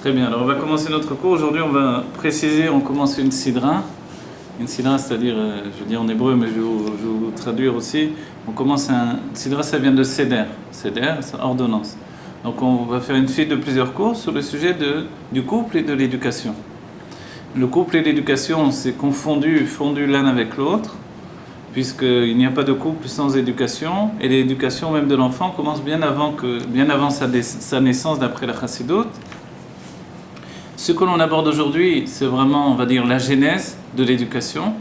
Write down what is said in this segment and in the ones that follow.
Très bien, alors on va commencer notre cours. Aujourd'hui, on va préciser, on commence une sidra. Une sidra, c'est-à-dire, je dis en hébreu, mais je vais vous traduire aussi. On commence un sidra, ça vient de seder. Seder, c'est ordonnance. Donc on va faire une suite de plusieurs cours sur le sujet du couple et de l'éducation. Le couple et l'éducation, c'est fondu l'un avec l'autre, puisqu'il n'y a pas de couple sans éducation, et l'éducation même de l'enfant commence bien avant sa naissance d'après la Chassidoute. Ce que l'on aborde aujourd'hui, c'est vraiment, on va dire, la genèse de l'éducation.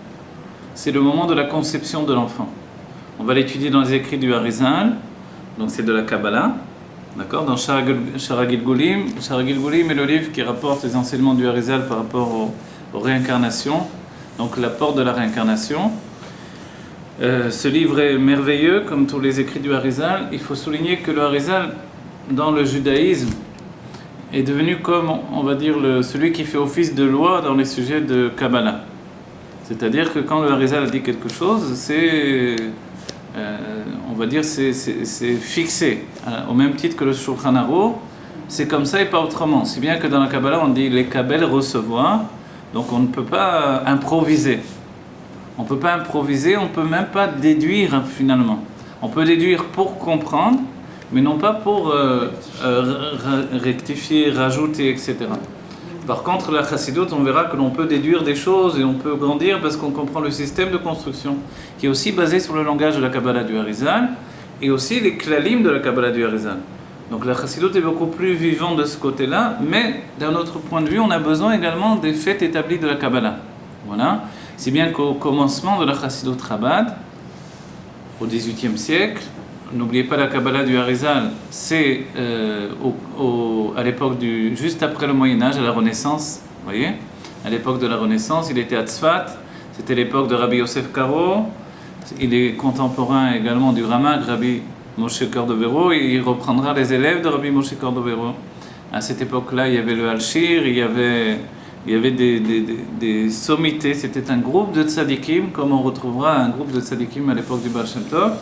C'est le moment de la conception de l'enfant. On va l'étudier dans les écrits du Harizal, donc c'est de la Kabbalah, d'accord, dans Shara Gilgulim. Shara Gilgulim est le livre qui rapporte les enseignements du Harizal par rapport aux réincarnations, donc l'apport de la réincarnation. Ce livre est merveilleux, comme tous les écrits du Harizal. Il faut souligner que le Harizal, dans le judaïsme, est devenu comme, on va dire, celui qui fait office de loi dans les sujets de Kabbalah. C'est-à-dire que quand le Harizal dit quelque chose, c'est, on va dire, c'est fixé, au même titre que le Shulchan Aruch, c'est comme ça et pas autrement. Si bien que dans la Kabbalah, on dit les Kabel recevoir, donc on ne peut pas improviser. On ne peut pas improviser, on ne peut même pas déduire finalement. On peut déduire pour comprendre, mais non pas pour rectifier, rajouter, etc. Par contre, la Chassidoute, on verra que l'on peut déduire des choses et on peut grandir parce qu'on comprend le système de construction qui est aussi basé sur le langage de la Kabbalah du Harizal et aussi les klalim de la Kabbalah du Harizal. Donc la Chassidoute est beaucoup plus vivante de ce côté-là, mais d'un autre point de vue, on a besoin également des faits établis de la Kabbalah. Voilà. Si bien qu'au commencement de la Chassidoute Chabad, au XVIIIe siècle, n'oubliez pas la Kabbalah du Harizal, c'est à l'époque juste après le Moyen-Âge, à la Renaissance, vous voyez, à l'époque de la Renaissance, il était à Tzfat, c'était l'époque de Rabbi Yosef Karo, il est contemporain également du Ramak, Rabbi Moshe Cordovero, et il reprendra les élèves de Rabbi Moshe Cordovero. À cette époque-là, il y avait le Al-Shir, il y avait des sommités, c'était un groupe de tzadikim, comme on retrouvera un groupe de tzadikim à l'époque du Baal Shem Tov.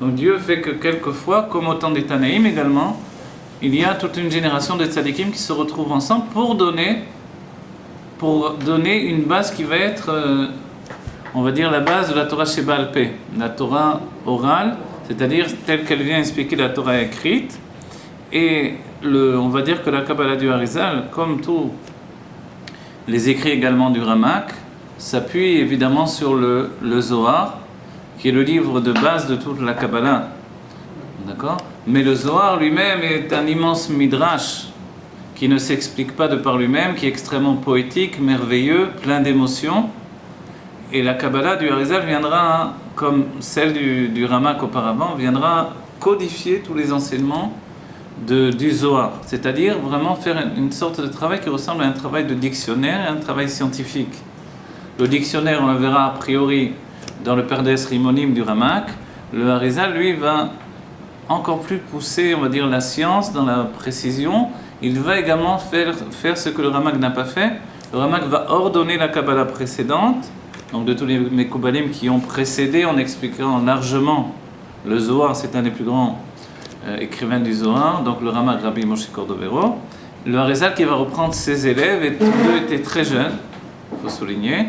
Donc Dieu fait que quelquefois, comme au temps des Tanaïm également, il y a toute une génération de tzadikim qui se retrouvent ensemble pour donner une base qui va être, on va dire, la base de la Torah Sheba'al Peh, la Torah orale, c'est-à-dire telle qu'elle vient expliquer la Torah écrite. Et on va dire que la Kabbalah du Harizal, comme tous les écrits également du Ramak, s'appuie évidemment sur le Zohar, qui est le livre de base de toute la Kabbalah. D'accord ? Mais le Zohar lui-même est un immense midrash qui ne s'explique pas de par lui-même, qui est extrêmement poétique, merveilleux, plein d'émotions. Et la Kabbalah du Harizal viendra, comme celle du Ramak auparavant, viendra codifier tous les enseignements du Zohar. C'est-à-dire vraiment faire une sorte de travail qui ressemble à un travail de dictionnaire et un travail scientifique. Le dictionnaire, on le verra a priori dans le Pardes Rimonim du Ramak. Le Harizal, lui, va encore plus pousser, on va dire, la science dans la précision. Il va également faire ce que le Ramak n'a pas fait. Le Ramak va ordonner la Kabbalah précédente, donc de tous les Mekoubalim qui ont précédé en expliquant largement le Zohar, c'est un des plus grands écrivains du Zohar, donc le Ramak Rabbi Moshe Cordovero. Le Harizal qui va reprendre ses élèves, et tous deux étaient très jeunes, il faut souligner.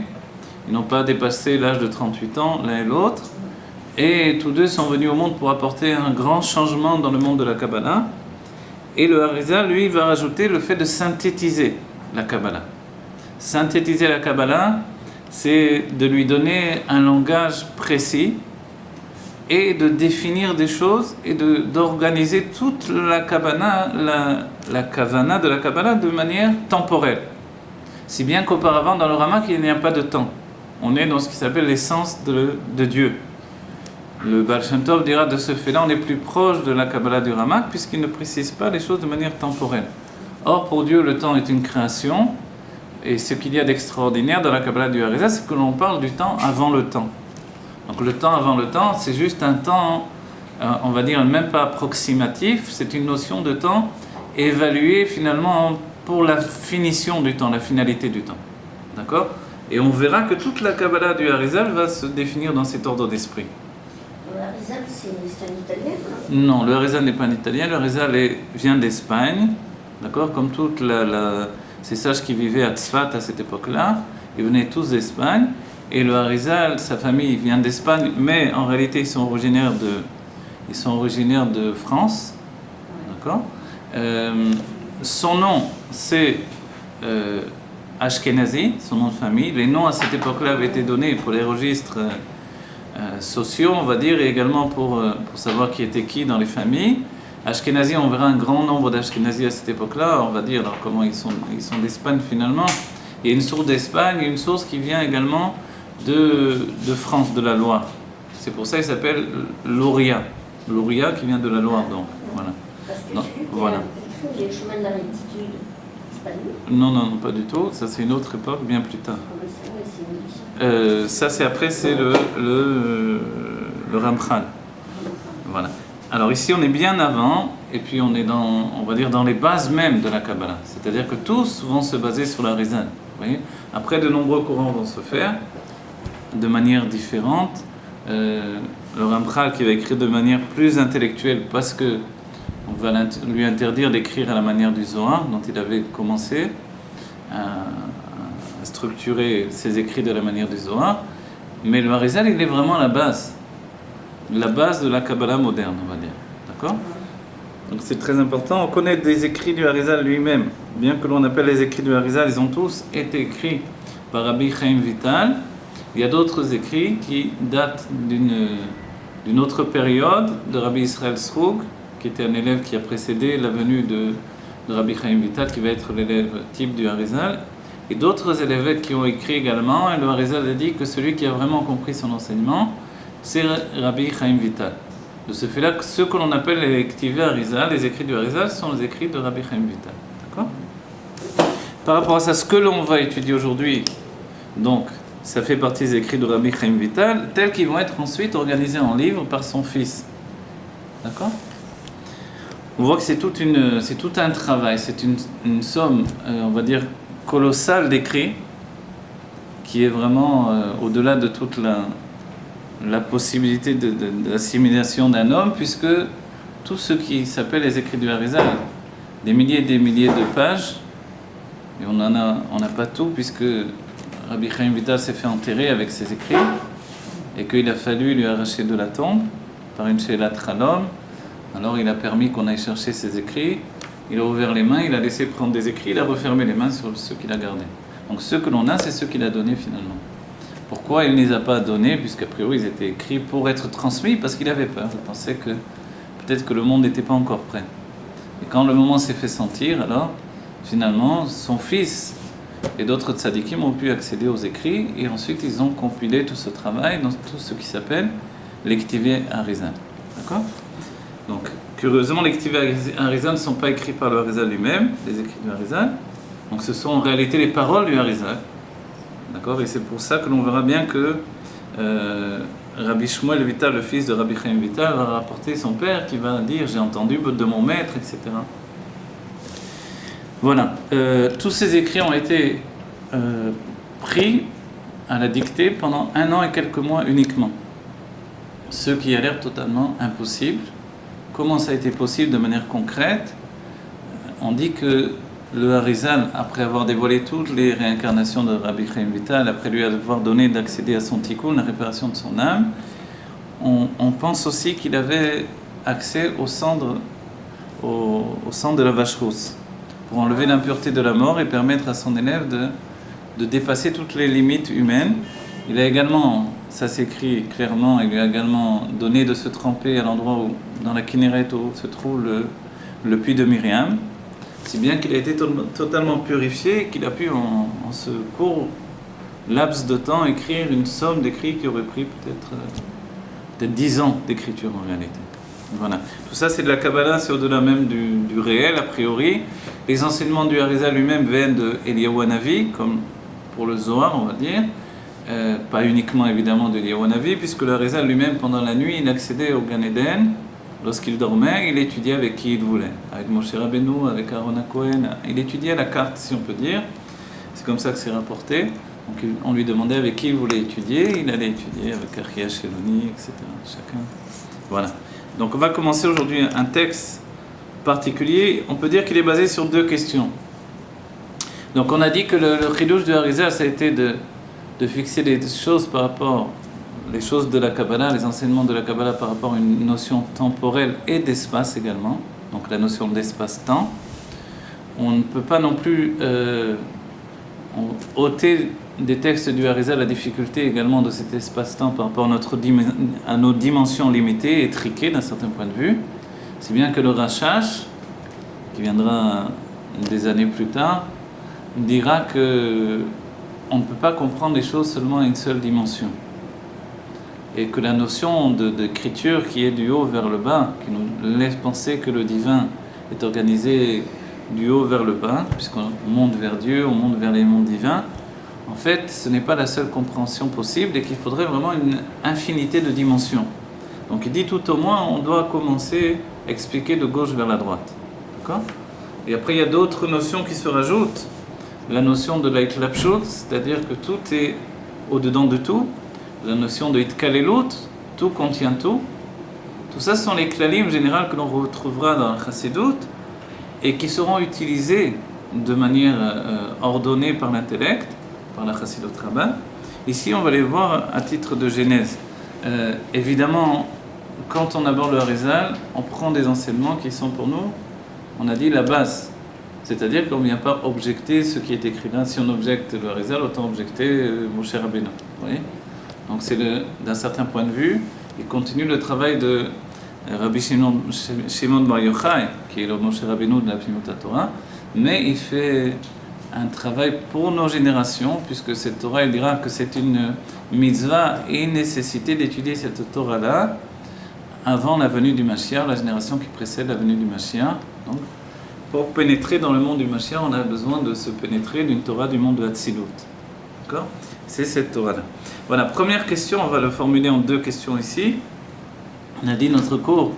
Ils n'ont pas dépassé l'âge de 38 ans l'un et l'autre. Et tous deux sont venus au monde pour apporter un grand changement dans le monde de la Kabbalah. Et le Harizal, lui, va rajouter le fait de synthétiser la Kabbalah. Synthétiser la Kabbalah, c'est de lui donner un langage précis et de définir des choses et d'organiser toute la Kabbalah, la Kavana de la Kabbalah de manière temporelle. Si bien qu'auparavant, dans le Ramak, il n'y a pas de temps. On est dans ce qui s'appelle l'essence de Dieu. Le Baal Shem Tov dira de ce fait-là, on est plus proche de la Kabbalah du Ramak puisqu'il ne précise pas les choses de manière temporelle. Or, pour Dieu, le temps est une création et ce qu'il y a d'extraordinaire dans la Kabbalah du Harizal, c'est que l'on parle du temps avant le temps. Donc le temps avant le temps, c'est juste un temps, on va dire même pas approximatif, c'est une notion de temps évaluée finalement pour la finition du temps, la finalité du temps. D'accord ? Et on verra que toute la Kabbalah du Harizal va se définir dans cet ordre d'esprit. Le Harizal, c'est un italien, non ? Non, le Harizal n'est pas un italien, le Harizal vient d'Espagne, d'accord, comme ces sages qui vivaient à Tzfat à cette époque-là, ils venaient tous d'Espagne, et le Harizal, sa famille vient d'Espagne, mais en réalité ils sont originaires de France, d'accord. Son nom c'est Ashkenazi, son nom de famille. Les noms à cette époque-là avaient été donnés pour les registres sociaux, on va dire, et également pour savoir qui était qui dans les familles. Ashkenazi, on verra un grand nombre d'Ashkenazi à cette époque-là, on va dire, alors comment ils sont d'Espagne finalement. Il y a une source d'Espagne, une source qui vient également de France, de la Loire. C'est pour ça qu'il s'appelle Lauria. Lauria qui vient de la Loire, donc, voilà. Parce que Non, j'ai vu qu'il voilà. y a le chemin de la rectitude. C'est pas lui? Non, pas du tout. Ça, c'est une autre époque, bien plus tard. Ah, ouais, c'est lui. Ça, c'est après, c'est le Ramchal. Voilà. Alors ici, on est bien avant, et puis on est on va dire, dans les bases même de la Kabbalah. C'est-à-dire que tous vont se baser sur la Rizal. Vous voyez ? Après, de nombreux courants vont se faire de manière différente. Le Ramchal qui va écrire de manière plus intellectuelle parce que on va lui interdire d'écrire à la manière du Zohar, dont il avait commencé à structurer ses écrits de la manière du Zohar. Mais le Harizal, il est vraiment la base de la Kabbalah moderne, on va dire. D'accord ? Donc c'est très important. On connaît des écrits du Harizal lui-même. Bien que l'on appelle les écrits du Harizal, ils ont tous été écrits par Rabbi Chaim Vital. Il y a d'autres écrits qui datent d'une autre période, de Rabbi Israël Sroug, qui était un élève qui a précédé la venue de Rabbi Chaim Vital, qui va être l'élève type du Harizal, et d'autres élèves qui ont écrit également, et le Harizal a dit que celui qui a vraiment compris son enseignement, c'est Rabbi Chaim Vital. De ce fait-là, ceux que l'on appelle les Ktivei Harizal, les écrits du Harizal, sont les écrits de Rabbi Chaim Vital. D'accord ? Par rapport à ça, ce que l'on va étudier aujourd'hui, donc, ça fait partie des écrits de Rabbi Chaim Vital, tels qu'ils vont être ensuite organisés en livres par son fils. D'accord ? On voit que c'est tout un travail, c'est une somme, on va dire, colossale d'écrits, qui est vraiment au-delà de toute la possibilité d'assimilation d'un homme, puisque tout ce qui s'appelle les écrits du Harizal, des milliers et des milliers de pages, et on n'a pas tout, puisque Rabbi Chaim Vital s'est fait enterrer avec ses écrits, et qu'il a fallu lui arracher de la tombe par une Sheelat Chalom. Alors il a permis qu'on aille chercher ses écrits, il a ouvert les mains, il a laissé prendre des écrits, il a refermé les mains sur ceux qu'il a gardés. Donc ceux que l'on a, c'est ceux qu'il a donnés finalement. Pourquoi il ne les a pas donnés, puisqu'a priori ils étaient écrits pour être transmis, parce qu'il avait peur, il pensait que peut-être que le monde n'était pas encore prêt. Et quand le moment s'est fait sentir, alors finalement son fils et d'autres tzadikim ont pu accéder aux écrits, et ensuite ils ont compilé tout ce travail dans tout ce qui s'appelle les Ktivei Harizal. D'accord ? Donc, curieusement, les Ktivei Harizal ne sont pas écrits par le Harizal lui-même, les écrits du Harizal. Donc, ce sont en réalité les paroles du Harizal. D'accord ? Et c'est pour ça que l'on verra bien que Rabbi Shmuel Vital, le fils de Rabbi Chaim Vital, va rapporter son père qui va dire « J'ai entendu de mon maître », etc. Voilà. Tous ces écrits ont été pris à la dictée pendant 1 an et quelques mois uniquement. Ce qui a l'air totalement impossible. Comment ça a été possible de manière concrète ? On dit que le Harizal, après avoir dévoilé toutes les réincarnations de Rabbi Chaim Vital, après lui avoir donné d'accéder à son tikkun, la réparation de son âme, on pense aussi qu'il avait accès au sang de la vache rousse, pour enlever l'impureté de la mort et permettre à son élève de dépasser toutes les limites humaines. Il a également, ça s'écrit clairement, il lui a également donné de se tremper à l'endroit dans la Kinneret où se trouve le puits de Myriam, si bien qu'il a été totalement purifié et qu'il a pu en ce court laps de temps écrire une somme d'écrits qui aurait pris peut-être 10 ans d'écriture en réalité. Voilà. Tout ça c'est de la Kabbalah, c'est au-delà même du réel a priori. Les enseignements du Harizal lui-même viennent de Eliyahu Hanavi, comme pour le Zohar on va dire. Pas uniquement évidemment de Eliyahu Hanavi, puisque le Harizal lui-même pendant la nuit il accédait au Gan Eden. Lorsqu'il dormait, il étudiait avec qui il voulait, avec Moshe Rabbeinu, avec Aaron HaKohen. Il étudiait à la carte, si on peut dire. C'est comme ça que c'est rapporté. Donc on lui demandait avec qui il voulait étudier. Il allait étudier avec Achia Sheloni, etc. Chacun. Voilà. Donc on va commencer aujourd'hui un texte particulier, on peut dire qu'il est basé sur deux questions. Donc on a dit que le chidouche du Harizal, ça a été de fixer les choses par rapport, les choses de la Kabbalah, les enseignements de la Kabbalah par rapport à une notion temporelle et d'espace également, donc la notion d'espace-temps. On ne peut pas non plus ôter des textes du Harizal la difficulté également de cet espace-temps par rapport à nos dimensions limitées et triquées d'un certain point de vue. C'est bien que le Rashash, qui viendra des années plus tard, dira que on ne peut pas comprendre les choses seulement à une seule dimension. Et que la notion d'écriture qui est du haut vers le bas, qui nous laisse penser que le divin est organisé du haut vers le bas, puisqu'on monte vers Dieu, on monte vers les mondes divins, en fait, ce n'est pas la seule compréhension possible et qu'il faudrait vraiment une infinité de dimensions. Donc il dit tout au moins, on doit commencer à expliquer de gauche vers la droite. D'accord ? Et après, il y a d'autres notions qui se rajoutent. La notion de l'Aitlapshut, c'est-à-dire que tout est au-dedans de tout. La notion de Itkalelut, tout contient tout. Tout ça, ce sont les klalim générales que l'on retrouvera dans la Chassidut et qui seront utilisés de manière ordonnée par l'intellect, par la Chassidut Rabbah. Ici, on va les voir à titre de genèse. Évidemment, quand on aborde le Harizal, on prend des enseignements qui sont pour nous, on a dit, la base. C'est-à-dire qu'on ne vient pas objecter ce qui est écrit là. Si on objecte le Harizal, autant objecter Moshe Rabbeinu. Vous voyez ? Donc c'est d'un certain point de vue, il continue le travail de Rabbi Shimon Bar Yochai, qui est le Moshe Rabbeinu de la Pnimut Torah, mais il fait un travail pour nos générations, puisque cette Torah, il dira que c'est une mitzvah et une nécessité d'étudier cette Torah-là avant la venue du Mashiach, la génération qui précède la venue du Mashiach. Donc, pour pénétrer dans le monde du Mashiach, on a besoin de se pénétrer d'une Torah du monde de Hatzilut. D'accord ? C'est cette Torah-là. Voilà, première question, on va le formuler en deux questions ici. On a dit notre cours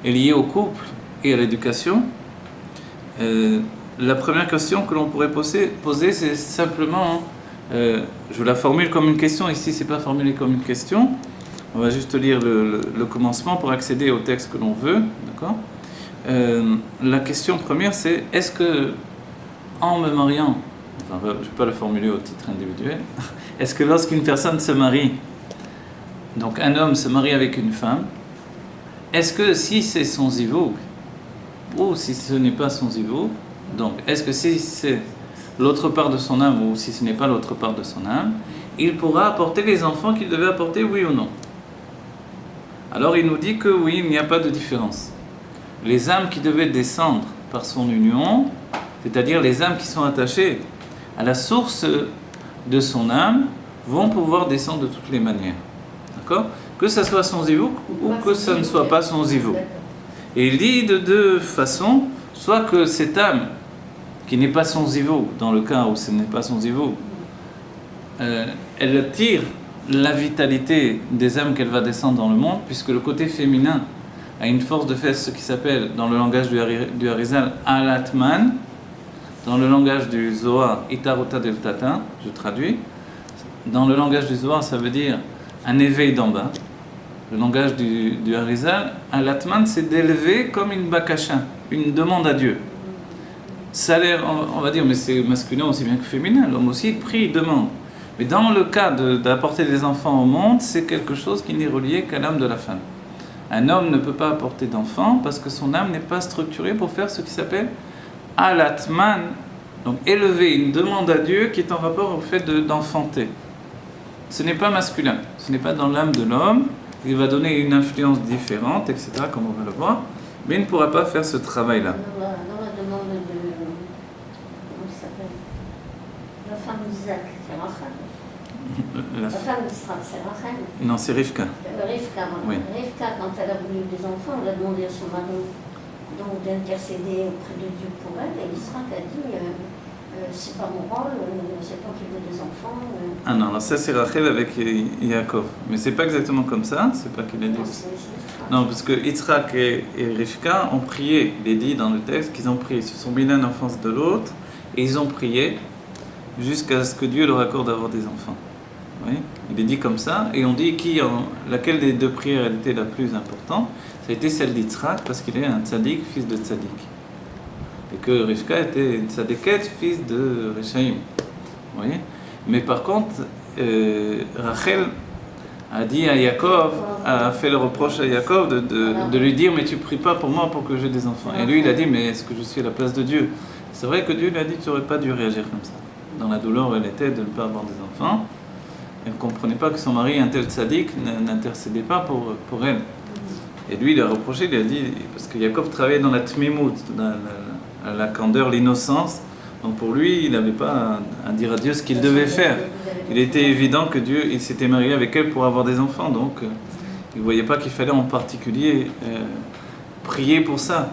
est lié au couple et à l'éducation. La première question que l'on pourrait poser c'est simplement, je la formule comme une question, ici c'est pas formulé comme une question. On va juste lire le commencement pour accéder au texte que l'on veut, d'accord ? La question première c'est, est-ce que en me mariant, enfin je ne vais pas le formuler au titre individuel, est-ce que lorsqu'une personne se marie, donc un homme se marie avec une femme, est-ce que si c'est son zivoug, ou si ce n'est pas son zivoug, donc est-ce que si c'est l'autre part de son âme, ou si ce n'est pas l'autre part de son âme, il pourra apporter les enfants qu'il devait apporter, oui ou non ? Alors il nous dit que oui, il n'y a pas de différence. Les âmes qui devaient descendre par son union, c'est-à-dire les âmes qui sont attachées à la source de son âme, vont pouvoir descendre de toutes les manières. D'accord ? Que ça soit son zivouk ou que ça ne soit pas son zivouk. Et il dit de deux façons, soit que cette âme, qui n'est pas son zivouk, dans le cas où ce n'est pas son zivouk, elle tire la vitalité des âmes qu'elle va descendre dans le monde, puisque le côté féminin a une force de faire ce qui s'appelle, dans le langage du Harizal, Alatman, dans le langage du Zohar, Itarota del Tata, je traduis. Dans le langage du Zohar, ça veut dire un éveil d'en bas. Le langage du Harizal, Alatman, c'est d'élever comme une bakasha, une demande à Dieu. Ça a l'air, on va dire, mais c'est masculin aussi bien que féminin. L'homme aussi, il prie, il demande. Mais dans le cas d'apporter des enfants au monde, c'est quelque chose qui n'est relié qu'à l'âme de la femme. Un homme ne peut pas apporter d'enfants parce que son âme n'est pas structurée pour faire ce qui s'appelle Alatman, donc élever une demande à Dieu qui est en rapport au fait d'enfanter. Ce n'est pas masculin, ce n'est pas dans l'âme de l'homme, il va donner une influence différente, etc., comme on va le voir, mais il ne pourra pas faire ce travail-là. Dans la demande de. Comment ça s'appelle ? La femme d'Isaac, c'est Rachel. La femme d'Israël, c'est Rachel. Non, c'est Rivka. Rivka, oui. Rivka, quand elle a voulu des enfants, elle a demandé à son mari donc d'intercéder auprès de Dieu pour elle, et Israël a dit c'est pas mon rôle, c'est toi qui veux des enfants. Ah non, alors ça c'est Rachel avec Yaakov, mais c'est pas exactement comme ça, c'est pas qu'il a dit. Non, parce que Yitzhak et Rivka ont prié, il est dit dans le texte qu'ils ont prié, ils se sont mis l'un en face de l'autre, et ils ont prié jusqu'à ce que Dieu leur accorde d'avoir des enfants. Oui, il est dit comme ça, et on dit laquelle des deux prières elle était la plus importante. Ça a été celle d'Yitzhak, parce qu'il est un tzaddik, fils de tzaddik. Et que Rivka était une tzaddiket, fils de Rechaim. Vous voyez? Mais par contre, Rachel a dit à Yaakov, a fait le reproche à Yaakov de lui dire mais tu pries pas pour moi pour que j'ai des enfants. Et lui il a dit mais est-ce que je suis à la place de Dieu? C'est vrai que Dieu lui a dit tu n'aurais pas dû réagir comme ça. Dans la douleur où elle était de ne pas avoir des enfants, elle ne comprenait pas que son mari, un tel tzaddik, n'intercédait pas pour elle. Et lui il a reproché, il a dit, parce que Yaakov travaillait dans la tmimout, dans la candeur, l'innocence. Donc pour lui, il n'avait pas à dire à Dieu ce qu'il devait faire. Il était évident que Dieu, il s'était marié avec elle pour avoir des enfants. Donc il ne voyait pas qu'il fallait en particulier prier pour ça.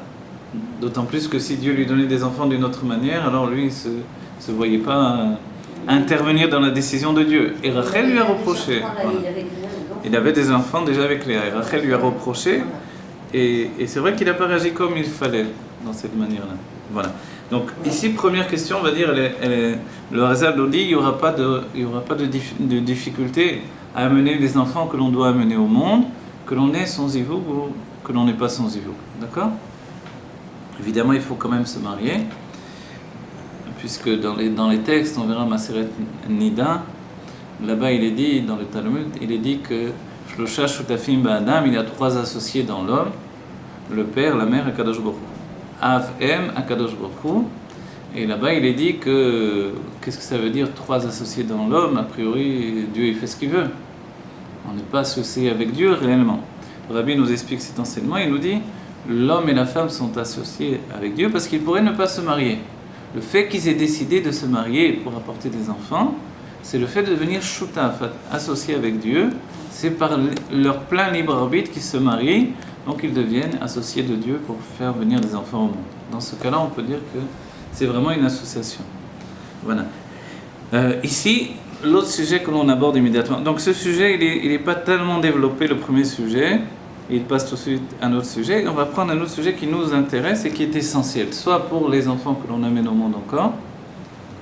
D'autant plus que si Dieu lui donnait des enfants d'une autre manière, alors lui, il ne se voyait pas intervenir dans la décision de Dieu. Et Rachel lui a reproché. Voilà. Il avait des enfants déjà avec Léa. Et Rachel lui a reproché. Et c'est vrai qu'il n'a pas réagi comme il fallait dans cette manière-là. Voilà. Donc ici, première question, on va dire, le Harizal nous dit il n'y aura pas de difficulté à amener les enfants que l'on doit amener au monde, que l'on est sans Ivoug ou que l'on n'est pas sans Ivoug. D'accord? Évidemment, il faut quand même se marier, puisque dans les textes, on verra Maseret Nida, là-bas il est dit, dans le Talmud, il est dit que Shlosha Shutafim Ba'adam, il y a 3 associés dans l'homme, le père, la mère et Kadosh Baruch Hu. Av, M, Akadosh Baruch Hu. Et là-bas, il est dit que, qu'est-ce que ça veut dire 3 associés dans l'homme? A priori, Dieu il fait ce qu'il veut. On n'est pas associé avec Dieu réellement. Le Rabbi nous explique cet enseignement, il nous dit l'homme et la femme sont associés avec Dieu parce qu'ils pourraient ne pas se marier. Le fait qu'ils aient décidé de se marier pour apporter des enfants, c'est le fait de devenir shutaf, associé avec Dieu. C'est par leur plein libre arbitre qu'ils se marient. Donc ils deviennent associés de Dieu pour faire venir des enfants au monde. Dans ce cas-là, on peut dire que c'est vraiment une association. Voilà. Ici, l'autre sujet que l'on aborde immédiatement. Donc ce sujet, il n'est pas tellement développé, le premier sujet. Il passe tout de suite à un autre sujet. On va prendre un autre sujet qui nous intéresse et qui est essentiel, soit pour les enfants que l'on amène au monde encore,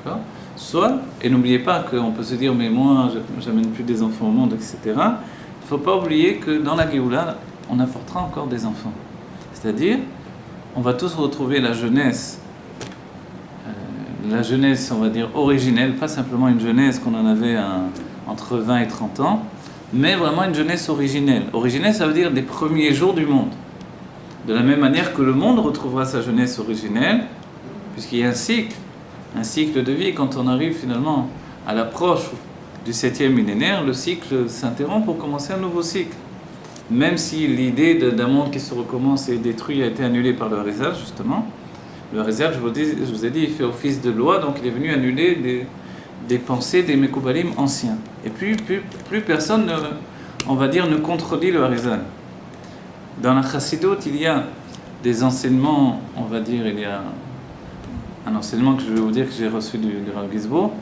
d'accord, soit, et n'oubliez pas qu'on peut se dire, mais moi, j'amène plus des enfants au monde, etc. Il ne faut pas oublier que dans la Géoula, on apportera encore des enfants. C'est-à-dire, on va tous retrouver la jeunesse, on va dire, originelle, pas simplement une jeunesse qu'on en avait entre 20 et 30 ans, mais vraiment une jeunesse originelle. Originelle, ça veut dire des premiers jours du monde. De la même manière que le monde retrouvera sa jeunesse originelle, puisqu'il y a un cycle de vie. Quand on arrive finalement à l'approche du 7e millénaire, le cycle s'interrompt pour commencer un nouveau cycle. Même si l'idée d'un monde qui se recommence et détruit a été annulée par le Harizal, justement. Le Harizal, je vous ai dit, il fait office de loi, donc il est venu annuler des pensées des Mekoubalim anciens. Et plus personne, on va dire, ne contredit le Harizal. Dans la Chassidut, il y a des enseignements, on va dire, il y a un enseignement que je vais vous dire que j'ai reçu du Rav Gizbo,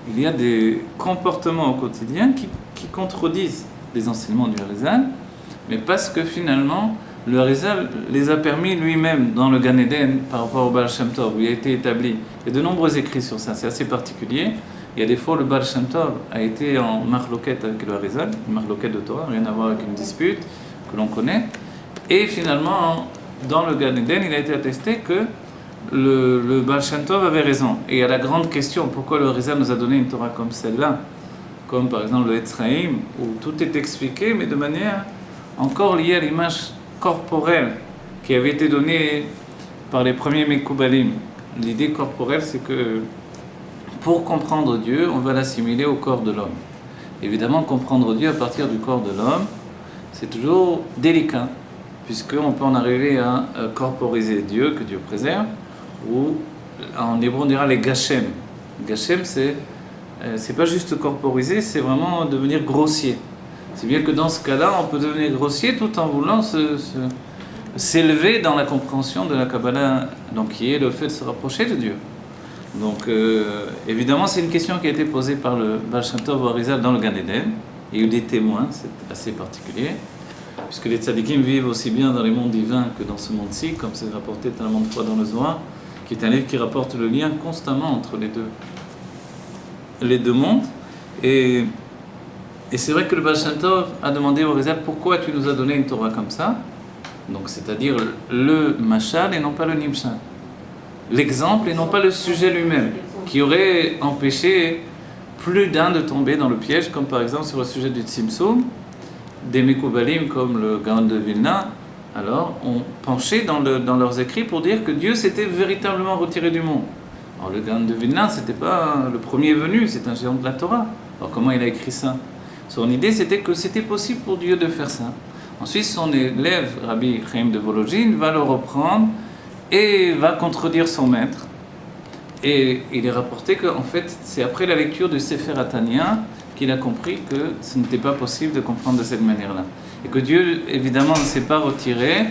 il y a des comportements au quotidien qui contredisent les enseignements du Harizal, mais parce que finalement, le Harizal les a permis lui-même dans le Gan Eden par rapport au Baal Shem Tov, où il a été établi. Il y a de nombreux écrits sur ça, c'est assez particulier. Il y a des fois, le Baal Shem Tov a été en marloquette avec le Harizal, une marloquette de Torah, rien à voir avec une dispute que l'on connaît. Et finalement, dans le Gan Eden, il a été attesté que le Baal Shem Tov avait raison. Et il y a la grande question, pourquoi le Harizal nous a donné une Torah comme celle-là, comme par exemple le Etzraïm, où tout est expliqué, mais de manière encore liée à l'image corporelle qui avait été donnée par les premiers Mekoubalim. L'idée corporelle, c'est que pour comprendre Dieu, on va l'assimiler au corps de l'homme. Évidemment, comprendre Dieu à partir du corps de l'homme, c'est toujours délicat, puisqu'on peut en arriver à corporiser Dieu, que Dieu préserve, ou en hébreu on dira les Gachem. Gachem, c'est pas juste corporiser, c'est vraiment devenir grossier. C'est bien que dans ce cas-là, on peut devenir grossier tout en voulant s'élever dans la compréhension de la Kabbalah, donc qui est le fait de se rapprocher de Dieu. Donc évidemment, c'est une question qui a été posée par le Baal Shem Tov au Harizal dans le Gan Eden. Il y a eu des témoins, c'est assez particulier, puisque les tzadikim vivent aussi bien dans les mondes divins que dans ce monde-ci, comme c'est rapporté tellement de fois dans le Zohar, qui est un livre qui rapporte le lien constamment entre les deux mondes. Et Et c'est vrai que le Baal Shem Tov a demandé au Rizal pourquoi tu nous as donné une Torah comme ça. Donc c'est-à-dire le mashal et non pas le nimshal. L'exemple et non pas le sujet lui-même, qui aurait empêché plus d'un de tomber dans le piège, comme par exemple sur le sujet du Tzimtzum, des Mekoubalim comme le Gaon de Vilna, alors ont penché dans leurs écrits pour dire que Dieu s'était véritablement retiré du monde. Alors le Gaon de Vilna, c'était pas le premier venu, c'est un géant de la Torah. Alors comment il a écrit ça? Son idée c'était que c'était possible pour Dieu de faire ça. Ensuite son élève, Rabbi Chaim de Volojine, va le reprendre et va contredire son maître. Et il est rapporté qu'en fait, c'est après la lecture du Sefer Atania qu'il a compris que ce n'était pas possible de comprendre de cette manière-là. Et que Dieu, évidemment, ne s'est pas retiré.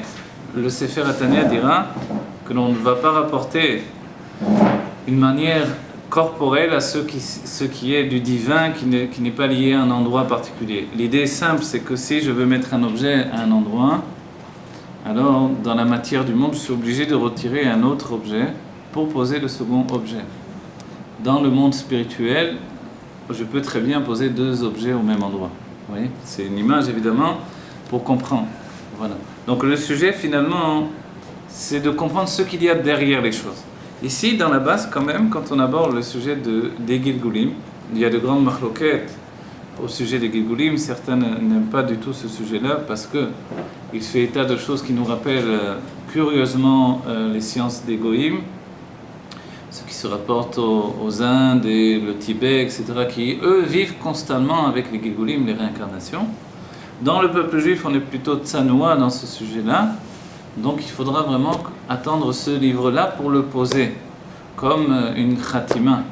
Le Sefer Atania dira que l'on ne va pas rapporter une manière corporelle à ce qui est du divin, qui n'est pas lié à un endroit particulier. L'idée est simple, c'est que si je veux mettre un objet à un endroit, alors dans la matière du monde, je suis obligé de retirer un autre objet pour poser le second objet. Dans le monde spirituel, je peux très bien poser deux objets au même endroit. Vous voyez ? C'est une image évidemment pour comprendre. Voilà. Donc le sujet finalement, c'est de comprendre ce qu'il y a derrière les choses. Ici, dans la base, quand même, quand on aborde le sujet des Gilgulim, il y a de grandes machloquettes au sujet des Gilgulim. Certains n'aiment pas du tout ce sujet-là parce qu'il fait état de choses qui nous rappellent curieusement les sciences des Goïm, ce qui se rapporte aux Indes et le Tibet, etc., qui, eux, vivent constamment avec les Gilgulim, les réincarnations. Dans le peuple juif, on est plutôt tsanoua dans ce sujet-là. Donc il faudra vraiment attendre ce livre-là pour le poser comme une khatima,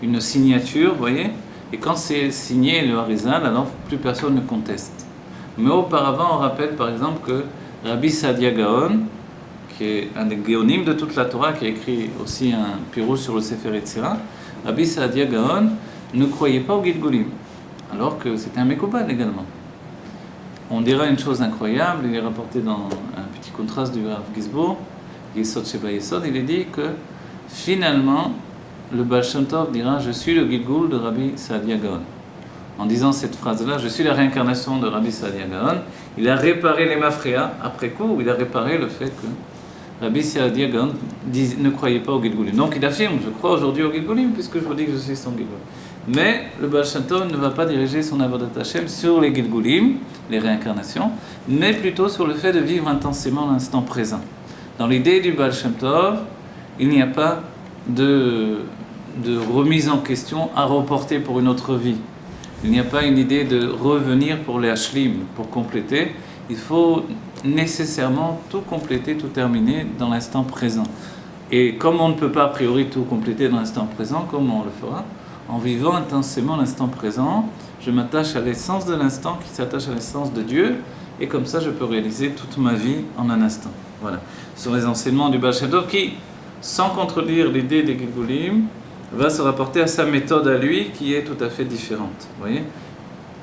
une signature, vous voyez. Et quand c'est signé le Harizal, alors plus personne ne conteste. Mais auparavant, on rappelle par exemple que Rabbi Saadia Gaon, qui est un des géonymes de toute la Torah, qui a écrit aussi un pirouche sur le Sefer Yetzirah, Rabbi Saadia Gaon ne croyait pas au Gilgulim, alors que c'était un Mekoubal également. On dira une chose incroyable, il est rapporté dans un petit contraste du Rav Gizbo, Yesod Sheba Yesod, il est dit que finalement, le Baal Shem Tov dira « Je suis le Gilgul de Rabbi Saadia Gaon ». En disant cette phrase-là, « Je suis la réincarnation de Rabbi Saadia Gaon », il a réparé les mafréas, après coup, il a réparé le fait que Rabbi Saadia Gaon ne croyait pas au Gilgulim. Donc il affirme « Je crois aujourd'hui au Gilgulim, puisque je vous dis que je suis son Gilgul ». Mais le Baal Shem Tov ne va pas diriger son Avodat Hashem sur les Gilgulim, les réincarnations, mais plutôt sur le fait de vivre intensément l'instant présent. Dans l'idée du Baal Shem Tov, il n'y a pas de remise en question à reporter pour une autre vie. Il n'y a pas une idée de revenir pour les hashlim, pour compléter. Il faut nécessairement tout compléter, tout terminer dans l'instant présent. Et comme on ne peut pas a priori tout compléter dans l'instant présent, comment on le fera ? En vivant intensément l'instant présent, je m'attache à l'essence de l'instant qui s'attache à l'essence de Dieu, et comme ça je peux réaliser toute ma vie en un instant. Voilà. Ce sont les enseignements du Baal Shem Tov qui, sans contredire l'idée des Gilgulim, va se rapporter à sa méthode à lui qui est tout à fait différente. Vous voyez ?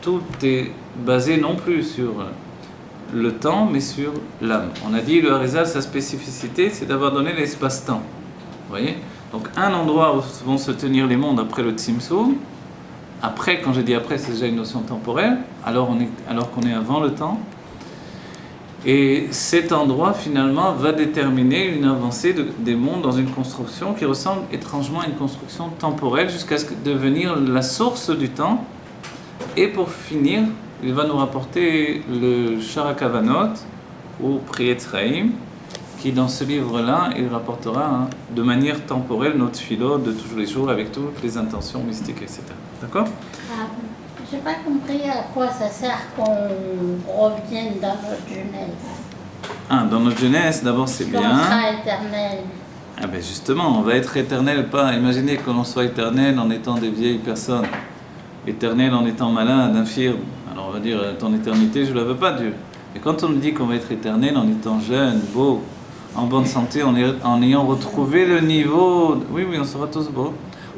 Tout est basé non plus sur le temps, mais sur l'âme. On a dit, le Harizal, sa spécificité, c'est d'avoir donné l'espace-temps. Vous voyez ? Donc un endroit où vont se tenir les mondes après le Tzimtzum, après, quand je dis après, c'est déjà une notion temporelle, alors qu'on est avant le temps. Et cet endroit, finalement, va déterminer une avancée des mondes dans une construction qui ressemble étrangement à une construction temporelle jusqu'à ce que devenir la source du temps. Et pour finir, il va nous rapporter le Sharakavanot, ou Priyetz Chaim, qui dans ce livre-là, il rapportera de manière temporelle notre philo de tous les jours avec toutes les intentions mystiques, etc. D'accord ? Je n'ai pas compris à quoi ça sert qu'on revienne dans notre jeunesse. Dans notre jeunesse, d'abord c'est bien. On sera éternel. Ah ben justement, on va être éternel, pas imaginez que l'on soit éternel en étant des vieilles personnes, éternel en étant malade, infirme. Alors on va dire, ton éternité, je ne la veux pas, Dieu. Mais quand on nous dit qu'on va être éternel en étant jeune, beau, en bonne santé, en ayant retrouvé le niveau, oui, on sera tous beaux,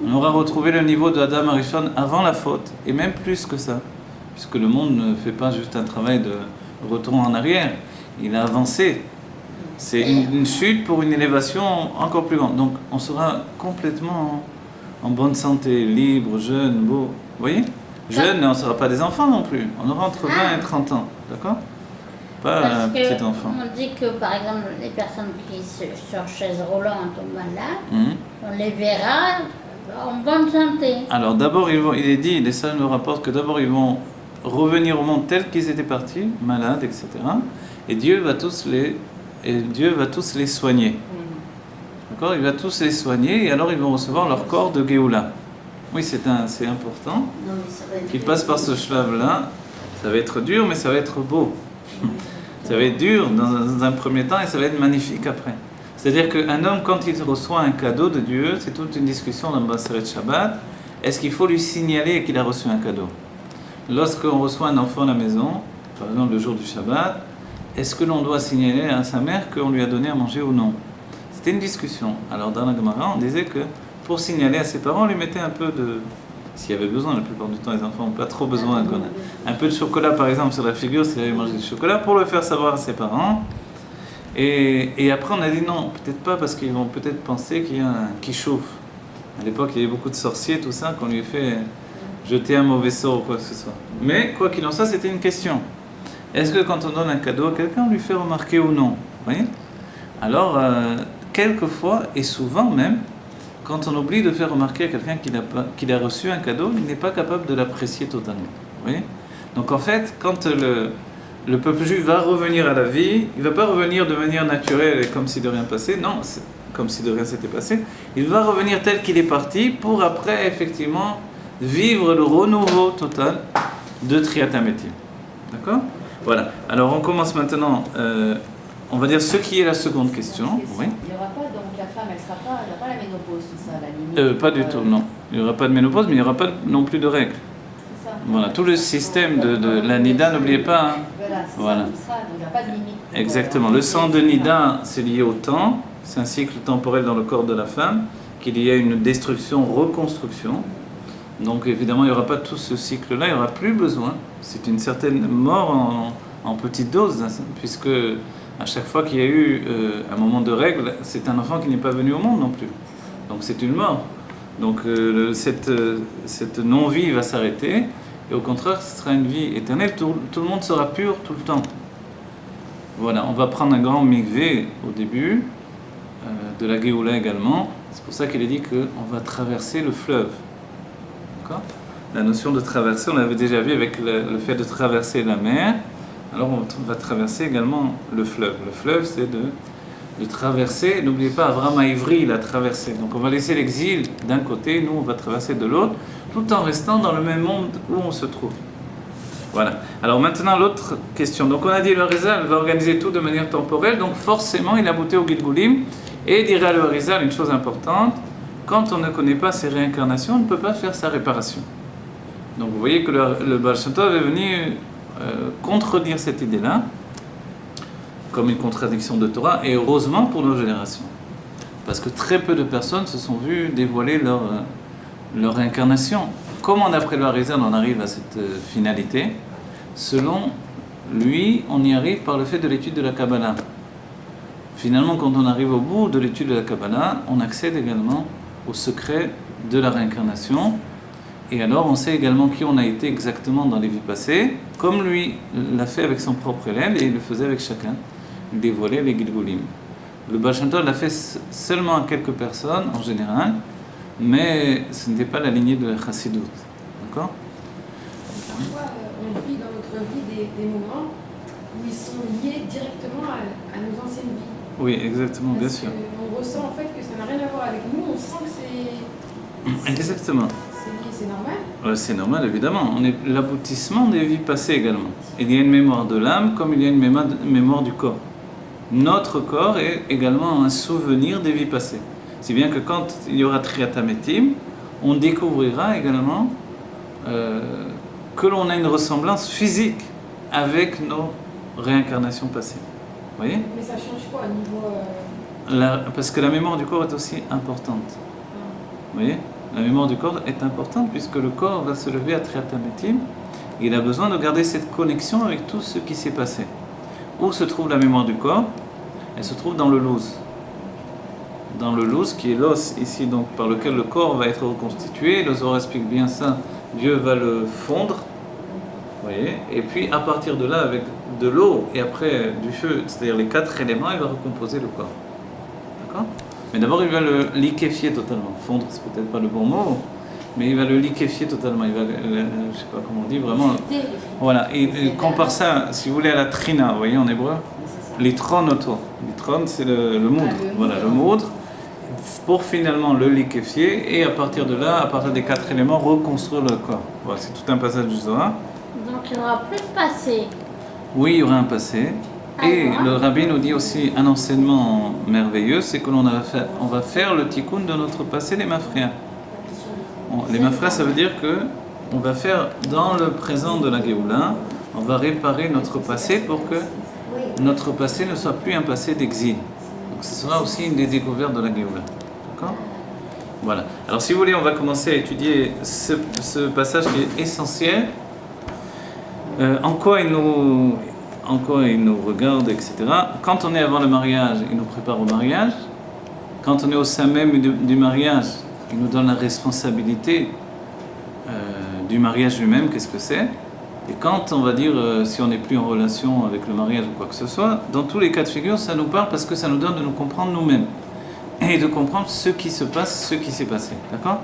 on aura retrouvé le niveau de Adam Arishon avant la faute, et même plus que ça, puisque le monde ne fait pas juste un travail de retour en arrière, il a avancé. C'est une chute pour une élévation encore plus grande. Donc on sera complètement en bonne santé, libre, jeune, beau. Vous voyez ? Jeunes, on ne sera pas des enfants non plus. On aura entre 20 et 30 ans, d'accord? Pas un petit enfant. On dit que par exemple les personnes qui sur chaise roulante ou malades, on les verra en bonne santé. Alors d'abord, il est dit, les sages nous rapportent que d'abord ils vont revenir au monde tel qu'ils étaient partis, malades, etc. Et Dieu va tous les soigner. D'accord? Il va tous les soigner et alors ils vont recevoir leur corps de Géoula. Oui, c'est important qu'ils passent par ce shlav-là. Ça va être dur, mais ça va être beau. Ça va être dur dans un premier temps et ça va être magnifique après. C'est-à-dire qu'un homme, quand il reçoit un cadeau de Dieu, c'est toute une discussion dans le Maseret Shabbat, est-ce qu'il faut lui signaler qu'il a reçu un cadeau? Lorsqu'on reçoit un enfant à la maison, par exemple le jour du Shabbat, est-ce que l'on doit signaler à sa mère qu'on lui a donné à manger ou non? C'était une discussion. Alors dans la Gemara, on disait que pour signaler à ses parents, on lui mettait un peu de... S'il y avait besoin, la plupart du temps, les enfants n'ont pas trop besoin. Un peu de chocolat, par exemple, sur la figure, s'il avait mangé du chocolat, pour le faire savoir à ses parents. Et après, on a dit non, peut-être pas, parce qu'ils vont peut-être penser qu'il y a un qui chauffe. À l'époque, il y avait beaucoup de sorciers, tout ça, qu'on lui fait jeter un mauvais sort ou quoi que ce soit. Mais, quoi qu'il en soit, c'était une question. Est-ce que quand on donne un cadeau à quelqu'un, on lui fait remarquer ou non? Vous voyez? Alors, quelquefois, et souvent même, quand on oublie de faire remarquer à quelqu'un qu'il a reçu un cadeau, il n'est pas capable de l'apprécier totalement. Vous voyez? Donc en fait, quand le peuple juif va revenir à la vie, il ne va pas revenir de manière naturelle et comme si de rien passait, non, comme si de rien s'était passé. Il va revenir tel qu'il est parti pour après, effectivement, vivre le renouveau total de Triat HaMetim. D'accord? Voilà. Alors on commence maintenant, on va dire ce qui est la seconde question. Oui. Il n'y aura pas, donc la femme, elle n'a pas la ménopause, tout ça, la limite. Pas du tout, non. Il n'y aura pas de ménopause, mais il n'y aura pas non plus de règles. C'est ça. Voilà, tout le système de la Nida, n'oubliez pas. Hein. Voilà, c'est ça, il n'y a pas de limite. Exactement. Le sang de Nida, c'est lié au temps. C'est un cycle temporel dans le corps de la femme, qu'il y a une destruction, reconstruction. Donc évidemment, il n'y aura pas tout ce cycle-là, il n'y aura plus besoin. C'est une certaine mort en petite dose, puisque à chaque fois qu'il y a eu un moment de règle, c'est un enfant qui n'est pas venu au monde non plus. Donc c'est une mort. Donc cette non-vie va s'arrêter, et au contraire, ce sera une vie éternelle. Tout le monde sera pur tout le temps. Voilà, on va prendre un grand mikvé au début, de la Géoula également. C'est pour ça qu'il est dit qu'on va traverser le fleuve. D'accord? La notion de traverser, on l'avait déjà vu avec le fait de traverser la mer. Alors on va traverser également le fleuve. Le fleuve, c'est de traverser. N'oubliez pas, Avraham Ivri, il a traversé. Donc on va laisser l'exil d'un côté, nous on va traverser de l'autre, tout en restant dans le même monde où on se trouve. Voilà. Alors maintenant l'autre question. Donc on a dit le Harizal va organiser tout de manière temporelle, donc forcément il a bouté au Gilgulim. Et dirait le Harizal une chose importante, quand on ne connaît pas ses réincarnations, on ne peut pas faire sa réparation. Donc vous voyez que le Baal Shem Tov est venu contredire cette idée-là, comme une contradiction de Torah, et heureusement pour nos générations. Parce que très peu de personnes se sont vues dévoiler leur réincarnation. Comment d'après le Harizal on arrive à cette finalité? Selon lui, on y arrive par le fait de l'étude de la Kabbalah. Finalement, quand on arrive au bout de l'étude de la Kabbalah, on accède également au secret de la réincarnation. Et alors, on sait également qui on a été exactement dans les vies passées, comme lui l'a fait avec son propre élève, et il le faisait avec chacun. Il dévoilait les Gilgulim. Le Baal Shem Tov l'a fait seulement à quelques personnes, en général, mais ce n'était pas la lignée de la Chassidut. D'accord? Parfois, on vit dans notre vie des moments où ils sont liés directement à nos anciennes vies. Oui, exactement, bien sûr. On ressent en fait que ça n'a rien à voir avec nous, on sent que c'est... Exactement. C'est normal? C'est normal, évidemment. On est l'aboutissement des vies passées également. Il y a une mémoire de l'âme comme il y a une mémoire du corps. Notre corps est également un souvenir des vies passées. Si bien que quand il y aura Triat HaMetim, on découvrira également que l'on a une ressemblance physique avec nos réincarnations passées. Vous voyez? Mais ça change quoi au niveau... Parce que la mémoire du corps est aussi importante. Vous voyez? La mémoire du corps est importante puisque le corps va se lever à Triat HaMetim. Il a besoin de garder cette connexion avec tout ce qui s'est passé. Où se trouve la mémoire du corps? Elle se trouve dans le louz. Dans le louz qui est l'os ici donc par lequel le corps va être reconstitué. Le Zohar explique bien ça Dieu va le fondre, vous voyez, et puis à partir de là, avec de l'eau et après du feu, c'est-à-dire les 4 éléments, il va recomposer le corps. D'accord ? Mais d'abord, il va le liquéfier totalement. Fondre, c'est peut-être pas le bon mot, mais il va le liquéfier totalement. Il va, je sais pas comment on dit, vraiment. Voilà, et il compare ça, si vous voulez, à la trina, vous voyez, en hébreu. L'itron auto. L'itron, c'est le moudre. Voilà, le moudre, pour finalement le liquéfier, et à partir de là, à partir des 4 éléments, reconstruire le corps. Voilà, c'est tout un passage du Zohar. Donc il n'y aura plus de passé. Oui, il y aura un passé. Et le rabbi nous dit aussi un enseignement merveilleux, c'est que on va faire le tikkun de notre passé, les mafria. Les mafria, ça veut dire que on va faire dans le présent de la Géoula, on va réparer notre passé pour que notre passé ne soit plus un passé d'exil. Donc ce sera aussi une des découvertes de la Géoula. D'accord ? Voilà. Alors si vous voulez, on va commencer à étudier ce passage qui est essentiel. En quoi il nous regarde, etc. Quand on est avant le mariage, il nous prépare au mariage. Quand on est au sein même du mariage, il nous donne la responsabilité du mariage lui-même, qu'est-ce que c'est. Et quand on va dire, si on n'est plus en relation avec le mariage ou quoi que ce soit, dans tous les cas de figure, ça nous parle parce que ça nous donne de nous comprendre nous-mêmes. Et de comprendre ce qui se passe, ce qui s'est passé. D'accord ?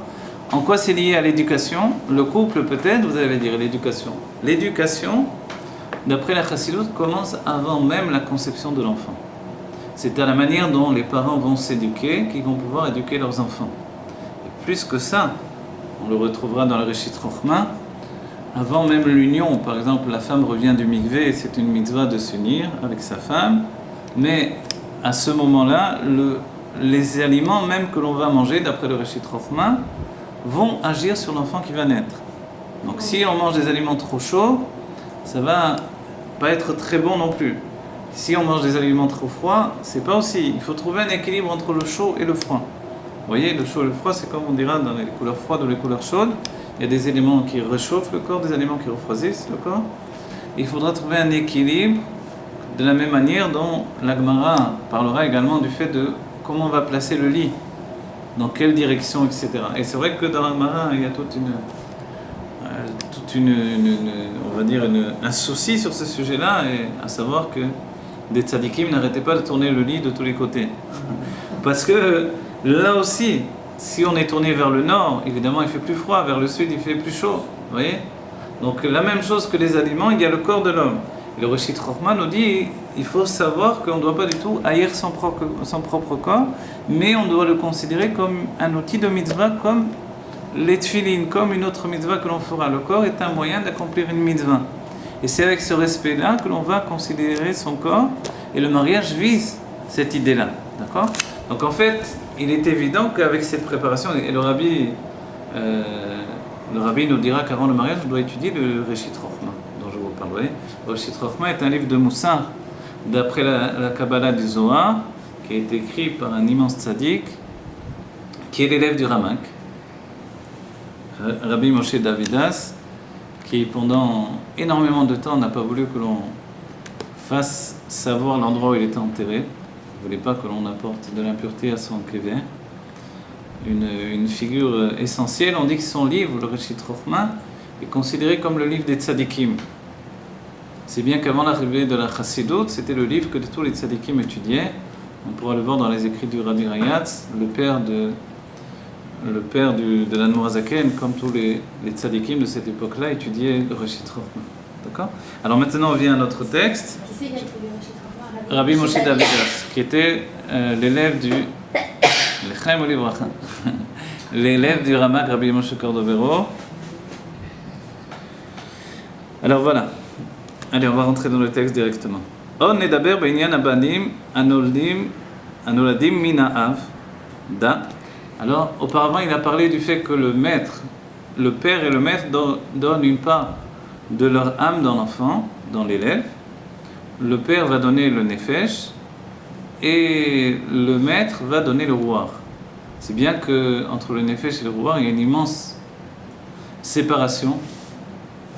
En quoi c'est lié à l'éducation ? Le couple peut-être, vous allez dire l'éducation. L'éducation, d'après la Chassidoute, commence avant même la conception de l'enfant. C'est à la manière dont les parents vont s'éduquer qu'ils vont pouvoir éduquer leurs enfants. Et plus que ça, on le retrouvera dans le Réchit Chochma, avant même l'union, par exemple, la femme revient du mikvé, c'est une mitzvah de s'unir avec sa femme, mais à ce moment-là, les aliments même que l'on va manger, d'après le Réchit Chochma, vont agir sur l'enfant qui va naître. Donc si on mange des aliments trop chauds, ça va pas être très bon non plus. Si on mange des aliments trop froids, c'est pas aussi. Il faut trouver un équilibre entre le chaud et le froid. Vous voyez, le chaud et le froid, c'est comme on dira dans les couleurs froides ou les couleurs chaudes. Il y a des éléments qui réchauffent le corps, des éléments qui refroidissent le corps. Il faudra trouver un équilibre de la même manière dont la Gemara parlera également du fait de comment on va placer le lit, dans quelle direction, etc. Et c'est vrai que dans la Gemara, il y a on va dire un souci sur ce sujet-là, et à savoir que des tzadikim n'arrêtaient pas de tourner le lit de tous les côtés. Parce que là aussi, si on est tourné vers le nord, évidemment il fait plus froid, vers le sud il fait plus chaud, vous voyez ? Donc la même chose que les aliments, il y a le corps de l'homme. Et le Réchit Chochma nous dit, il faut savoir qu'on ne doit pas du tout haïr son propre corps, mais on doit le considérer comme un outil de mitzvah, comme les tfilines, comme une autre mitzvah que l'on fera. Le corps est un moyen d'accomplir une mitzvah. Et c'est avec ce respect-là que l'on va considérer son corps, et le mariage vise cette idée-là. D'accord ? Donc en fait, il est évident qu'avec cette préparation, et le rabbi nous dira qu'avant le mariage, on doit étudier le Réchit Chochma, dont je vous parlerai. Le Réchit Chochma est un livre de Moussar, d'après la Kabbalah du Zohar, qui a été écrit par un immense tzaddik, qui est l'élève du Ramak, Rabbi Moshe Davidas, qui pendant énormément de temps n'a pas voulu que l'on fasse savoir l'endroit où il était enterré. Il ne voulait pas que l'on apporte de l'impureté à son kéver. Une figure essentielle. On dit que son livre, le Réchit Chochma, est considéré comme le livre des tzadikim. C'est bien qu'avant l'arrivée de la Chassidoute, c'était le livre que tous les tzadikim étudiaient. On pourra le voir dans les écrits du Rabbi Rayatz, le père de l'Admor HaZaken, comme tous les tzadikim de cette époque-là, étudiaient le Réchit Chochma. D'accord ? Alors maintenant, on vient à notre texte. Qui c'est qui a écrit le Réchit Chochma ? Rabbi Moshe Davidas, qui était l'élève du L'Echaim Olivracha, l'élève du Ramak, Rabbi Moshe Cordovero. Alors voilà. Allez, on va rentrer dans le texte directement. On nedaber b'inyan abanim anoladim min ha'av da. Alors, auparavant, il a parlé du fait que le père et le maître donnent une part de leur âme dans l'enfant, dans l'élève. Le père va donner le nefesh et le maître va donner le rouar. C'est bien qu'entre le nefesh et le rouar, il y a une immense séparation.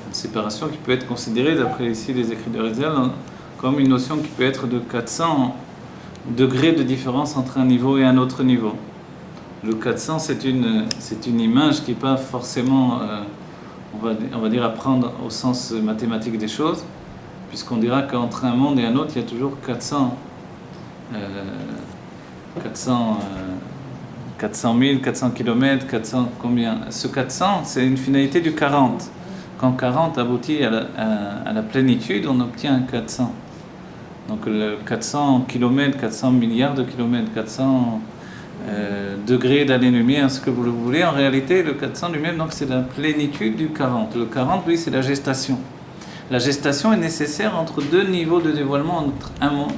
Une séparation qui peut être considérée, d'après ici les écrits de Rizal, comme une notion qui peut être de 400 degrés de différence entre un niveau et un autre niveau. Le 400, c'est une image qui n'est pas forcément on va dire apprendre au sens mathématique des choses, puisqu'on dira qu'entre un monde et un autre, il y a toujours 400 000, 400 km, 400 combien? Ce 400, c'est une finalité du 40. Quand 40 aboutit à la plénitude, on obtient un 400. Donc le 400 km, 400 milliards de kilomètres, 400 degrés d'année-lumière, ce que vous le voulez, en réalité, le 400 lui-même, donc c'est la plénitude du 40. Le 40, oui, c'est la gestation. La gestation est nécessaire entre deux niveaux de dévoilement,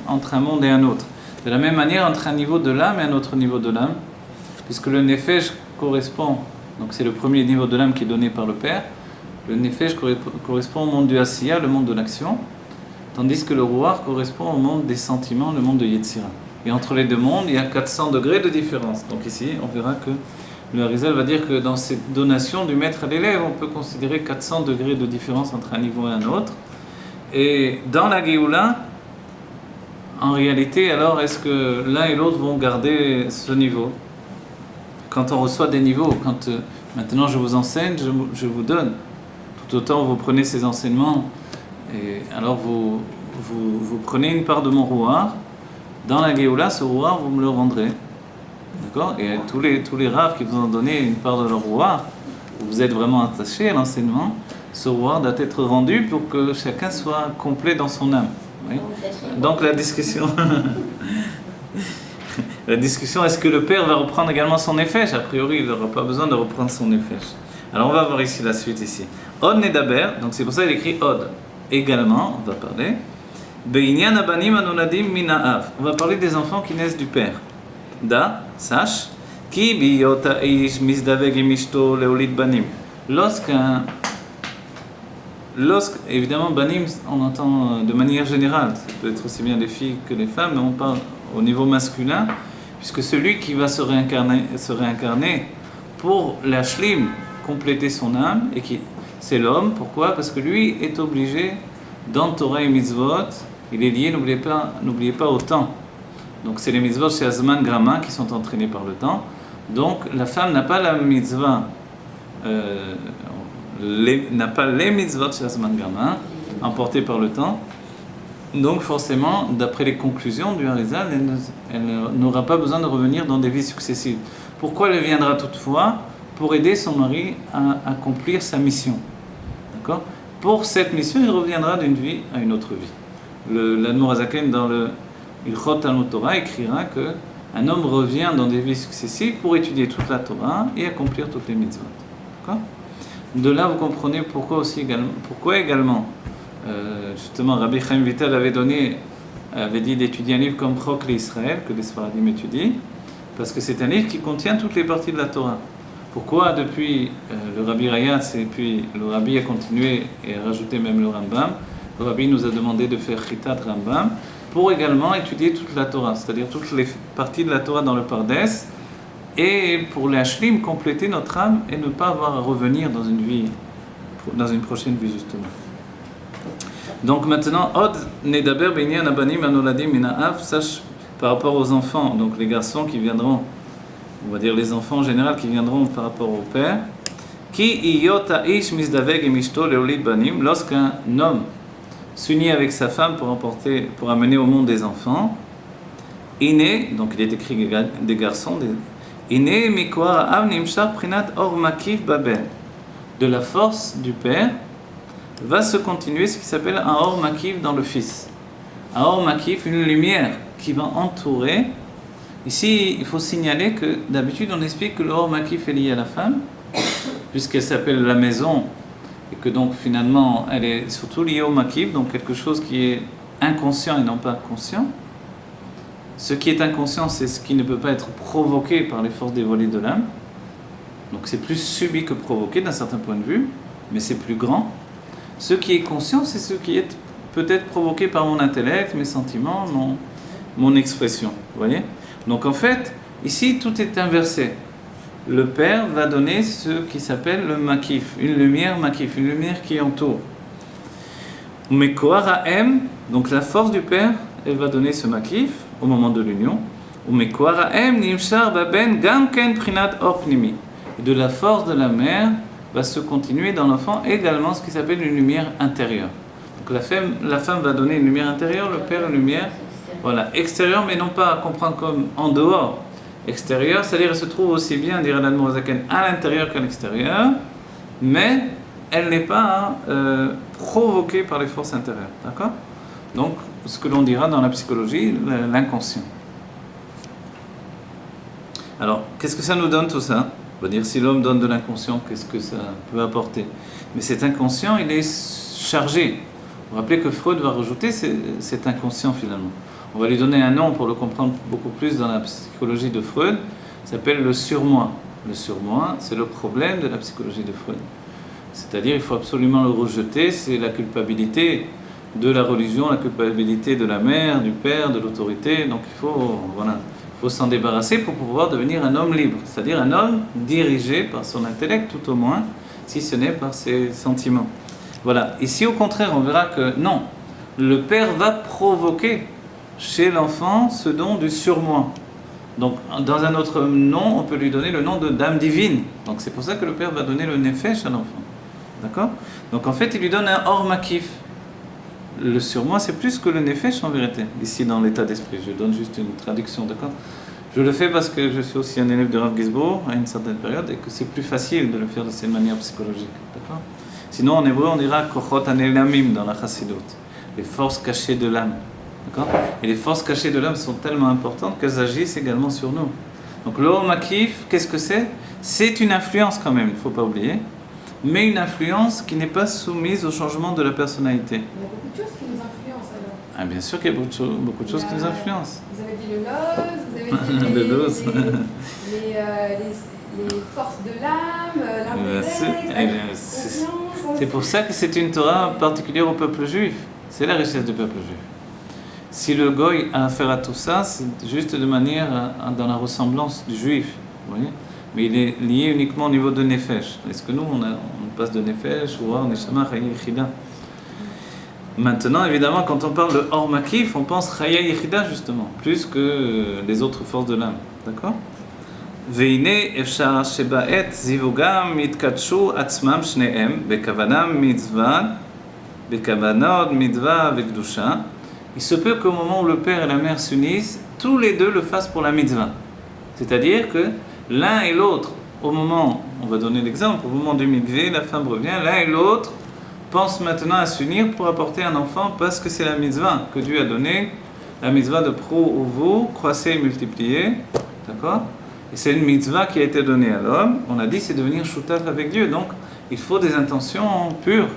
entre un monde et un autre. De la même manière, entre un niveau de l'âme et un autre niveau de l'âme, puisque le Nefesh correspond, donc c'est le premier niveau de l'âme qui est donné par le Père, le Nefesh correspond au monde du Asiya, le monde de l'action, tandis que le Ruach correspond au monde des sentiments, le monde de Yetzira. Et entre les deux mondes, il y a 400 degrés de différence. Donc ici, on verra que le Harizal va dire que dans cette donation du maître à l'élève, on peut considérer 400 degrés de différence entre un niveau et un autre. Et dans la Géoula, en réalité, alors, est-ce que l'un et l'autre vont garder ce niveau? Quand on reçoit des niveaux, quand maintenant je vous enseigne, je vous donne. Tout autant vous prenez ces enseignements, et alors vous prenez une part de mon rouar. Dans la Géoula, ce rouar, vous me le rendrez. D'accord? Et tous les raves qui vous ont donné une part de leur rouar, vous êtes vraiment attachés à l'enseignement, ce rouar doit être rendu pour que chacun soit complet dans son âme. Oui? Donc la discussion... La discussion, est-ce que le père va reprendre également son effet? A priori, il n'aura pas besoin de reprendre son effet. Alors on va voir ici la suite ici. Od nedaber, donc c'est pour ça qu'il écrit Od. Également, on va parler. Be'inyan abanim anunadim mina'av. On va parler des enfants qui naissent du père. Da, sache, ki biyot ha'ish mizdaveg im ishto leolit banim. Évidemment, banim, on entend de manière générale. Ça peut être aussi bien les filles que les femmes, mais on parle au niveau masculin, puisque celui qui va se réincarner pour la shlim, compléter son âme, et c'est l'homme. Pourquoi? Parce que lui est obligé, dans Torah et Mitzvot, il est lié, n'oubliez pas, au temps. Donc c'est les Mitzvot chez Azman Grama qui sont entraînés par le temps. Donc la femme n'a pas la Mitzvah, n'a pas les Mitzvot chez Azman Grama, emportées par le temps. Donc forcément, d'après les conclusions du Harizal, elle n'aura pas besoin de revenir dans des vies successives. Pourquoi elle viendra toutefois? Pour aider son mari à accomplir sa mission. D'accord? Pour cette mission, il reviendra d'une vie à une autre vie. L'Admor Hazaken, dans le Ilchot Talmud Torah, écrira qu'un homme revient dans des vies successives pour étudier toute la Torah et accomplir toutes les mitzvot. D'accord? De là, vous comprenez pourquoi également justement, Rabbi Chaim Vital avait dit d'étudier un livre comme Chok l'Israël, que les Sfaradim étudient, parce que c'est un livre qui contient toutes les parties de la Torah. Pourquoi depuis le Rabbi Rayatz et puis le Rabbi a continué et a rajouté même le Rambam, le Rabbi nous a demandé de faire Chitat Rambam pour également étudier toute la Torah, c'est-à-dire toutes les parties de la Torah dans le Pardes, et pour l'Ashlim, compléter notre âme et ne pas avoir à revenir dans une prochaine vie justement. Donc maintenant, Od nedaber beinyan abanim anoladim mina'av, sache par rapport aux enfants, donc les garçons qui viendront, on va dire les enfants en général qui viendront par rapport au père, ki iyot ha'ish mizdaveg im ishto leolit banim, lorsqu'un homme s'unit avec sa femme pour amener au monde des enfants, iné, donc il est écrit des garçons, iné mikwa av nimshar prinat or makif babel, de la force du père va se continuer ce qui s'appelle un or makif dans le fils. Un or makif, une lumière qui va entourer. Ici, il faut signaler que d'habitude on explique que le or makif est lié à la femme, puisqu'elle s'appelle la maison, et que donc finalement elle est surtout liée au makif, donc quelque chose qui est inconscient et non pas conscient. Ce qui est inconscient, c'est ce qui ne peut pas être provoqué par les forces dévoilées de l'âme. Donc c'est plus subi que provoqué d'un certain point de vue, mais c'est plus grand. Ce qui est conscient, c'est ce qui est peut-être provoqué par mon intellect, mes sentiments, mon expression. Vous voyez? Donc en fait, ici, tout est inversé. Le Père va donner ce qui s'appelle le makif, une lumière makif, une lumière qui entoure. Mais Kohara'em, donc la force du Père, elle va donner ce makif au moment de l'union. Mais Kohara'em nimshar baben gamken prinat or pnimi. De la force de la mère va se continuer dans l'enfant également ce qui s'appelle une lumière intérieure. Donc la femme va donner une lumière intérieure, le père une lumière extérieure, mais non pas à comprendre comme en dehors, extérieure, c'est-à-dire elle se trouve aussi bien, dirait l'Admor Zaken, à l'intérieur qu'à l'extérieur, mais elle n'est pas provoquée par les forces intérieures. D'accord ? Donc, ce que l'on dira dans la psychologie, l'inconscient. Alors, qu'est-ce que ça nous donne tout ça ? On va dire, si l'homme donne de l'inconscient, qu'est-ce que ça peut apporter ? Mais cet inconscient, il est chargé. Vous vous rappelez que Freud va rajouter cet inconscient finalement. On va lui donner un nom pour le comprendre beaucoup plus dans la psychologie de Freud. Ça s'appelle le surmoi. Le surmoi, c'est le problème de la psychologie de Freud. C'est-à-dire, il faut absolument le rejeter, c'est la culpabilité de la religion, la culpabilité de la mère, du père, de l'autorité. Donc il faut s'en débarrasser pour pouvoir devenir un homme libre, c'est-à-dire un homme dirigé par son intellect tout au moins, si ce n'est par ses sentiments. Voilà. Ici au contraire, on verra que non, le père va provoquer chez l'enfant ce don du surmoi. Donc dans un autre nom, on peut lui donner le nom de d'âme divine. Donc c'est pour ça que le père va donner le nefesh à l'enfant. D'accord ? Donc en fait, il lui donne un or makif. Le surmoi, c'est plus que le nefesh en vérité, ici dans l'état d'esprit. Je donne juste une traduction, d'accord ? Je le fais parce que je suis aussi un élève de Rav Gisbour à une certaine période et que c'est plus facile de le faire de cette manière psychologique, d'accord ? Sinon, en hébreu, on dira kochot hanelamim dans la chassidut, les forces cachées de l'âme, d'accord ? Et les forces cachées de l'âme sont tellement importantes qu'elles agissent également sur nous. Donc le makif, qu'est-ce que c'est ? C'est une influence quand même, il ne faut pas oublier, mais une influence qui n'est pas soumise au changement de la personnalité. Il y a beaucoup de choses qui nous influencent alors. Ah, bien sûr qu'il y a beaucoup de choses qui nous influencent. Vous avez dit le lose, vous avez dit les forces de l'âme, l'intellect, c'est pour ça que c'est une Torah particulière au peuple juif. C'est la richesse du peuple juif. Si le goy a affaire à tout ça, c'est juste de manière dans la ressemblance du juif. Vous voyez ? Mais il est lié uniquement au niveau de Nefesh. Est-ce que nous, on passe de Nefesh ou Or, Neshama, Chaya Yechida ? Maintenant, évidemment, quand on parle de Or Makif, on pense Chaya Yechida justement, plus que les autres forces de l'âme. D'accord ? Veine efshar shebaet zivugam mitkadshu atzmam shneem bekavanam mitzvah bekavanod mitzvah vekdusha. Il se peut qu'au moment où le père et la mère s'unissent, tous les deux le fassent pour la mitzvah. C'est-à-dire que l'un et l'autre, au moment, on va donner l'exemple, au moment du mikvé, la femme revient, l'un et l'autre pensent maintenant à s'unir pour apporter un enfant parce que c'est la mitzvah que Dieu a donnée, la mitzvah de pro uvu, croissez et multipliez, d'accord ? Et c'est une mitzvah qui a été donnée à l'homme, on a dit c'est devenir shutaf avec Dieu, donc il faut des intentions pures,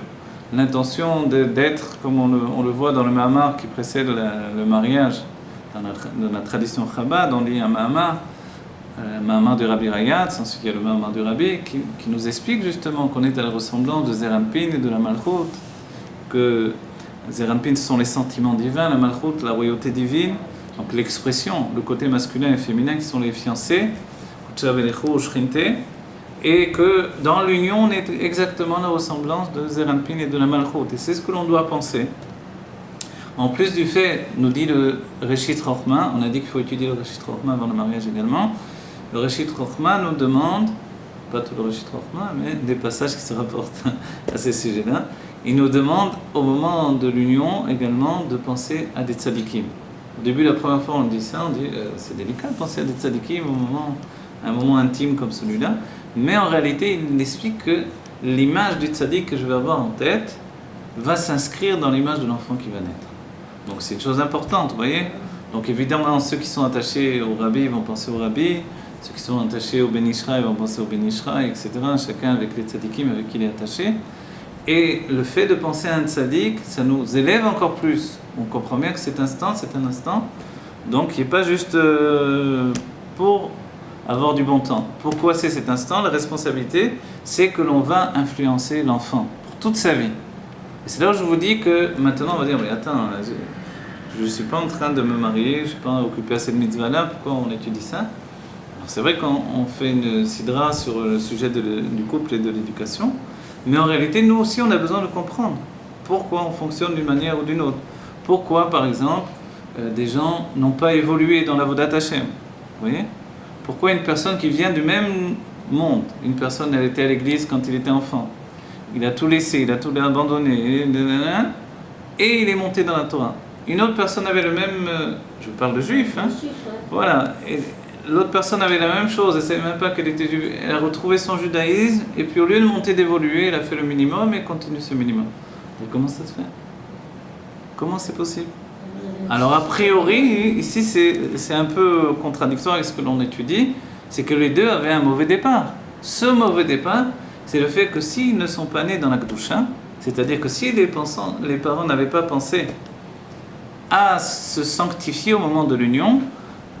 l'intention d'être, comme on le voit dans le Mahamar qui précède le mariage, dans la tradition Chabad, on lit un Mahamar du Rabbi Rayat, ensuite il y a le Mahamar du Rabbi qui nous explique justement qu'on est à la ressemblance de Zeir Anpin et de la Malchut, que Zeir Anpin ce sont les sentiments divins, la Malchut la royauté divine, donc l'expression, le côté masculin et féminin qui sont les fiancés, et que dans l'union on est exactement la ressemblance de Zeir Anpin et de la Malchut, et c'est ce que l'on doit penser. En plus du fait, nous dit le Reshit Chochma, on a dit qu'il faut étudier le Reshit Chochma avant le mariage également. Le Reshit Chochma nous demande, pas tout le Reshit Chochma, mais des passages qui se rapportent à ces sujets-là. Il nous demande au moment de l'union également de penser à des tzadikim. Au début, la première fois on dit ça, on dit c'est délicat de penser à des tzadikim à un moment intime comme celui-là. Mais en réalité, il explique que l'image du tzadik que je vais avoir en tête va s'inscrire dans l'image de l'enfant qui va naître. Donc c'est une chose importante, vous voyez. Donc évidemment, ceux qui sont attachés au rabbi vont penser au rabbi, ceux qui sont attachés au Ben Ishra vont penser au Ben Ishra, etc. Chacun avec les tzadikim avec qui il est attaché. Et le fait de penser à un tzadik, ça nous élève encore plus. On comprend bien que cet instant, c'est un instant, donc il n'est pas juste pour avoir du bon temps. Pourquoi c'est cet instant ? La responsabilité, c'est que l'on va influencer l'enfant pour toute sa vie. Et c'est là où je vous dis que maintenant on va dire, mais attends, je ne suis pas en train de me marier, je ne suis pas occupé à cette mitzvah-là, pourquoi on étudie ça ? Alors c'est vrai qu'on fait une sidra sur le sujet du couple et de l'éducation, mais en réalité, nous aussi, on a besoin de comprendre pourquoi on fonctionne d'une manière ou d'une autre. Pourquoi, par exemple, des gens n'ont pas évolué dans la Vodat Hashem. Vous voyez ? Pourquoi une personne qui vient du même monte. Une personne, elle était à l'église quand il était enfant. Il a tout laissé, il a tout abandonné, et il est monté dans la Torah. Une autre personne avait le même, je parle de juif, hein. Voilà, et l'autre personne avait la même chose, elle ne savait même pas qu'elle était juive. Elle a retrouvé son judaïsme, et puis au lieu de monter, d'évoluer, elle a fait le minimum et continue ce minimum. Et comment ça se fait? Comment c'est possible? Alors a priori, ici c'est un peu contradictoire avec ce que l'on étudie, c'est que les deux avaient un mauvais départ. Ce mauvais départ, c'est le fait que s'ils ne sont pas nés dans la Kedusha, c'est-à-dire que si les parents n'avaient pas pensé à se sanctifier au moment de l'union,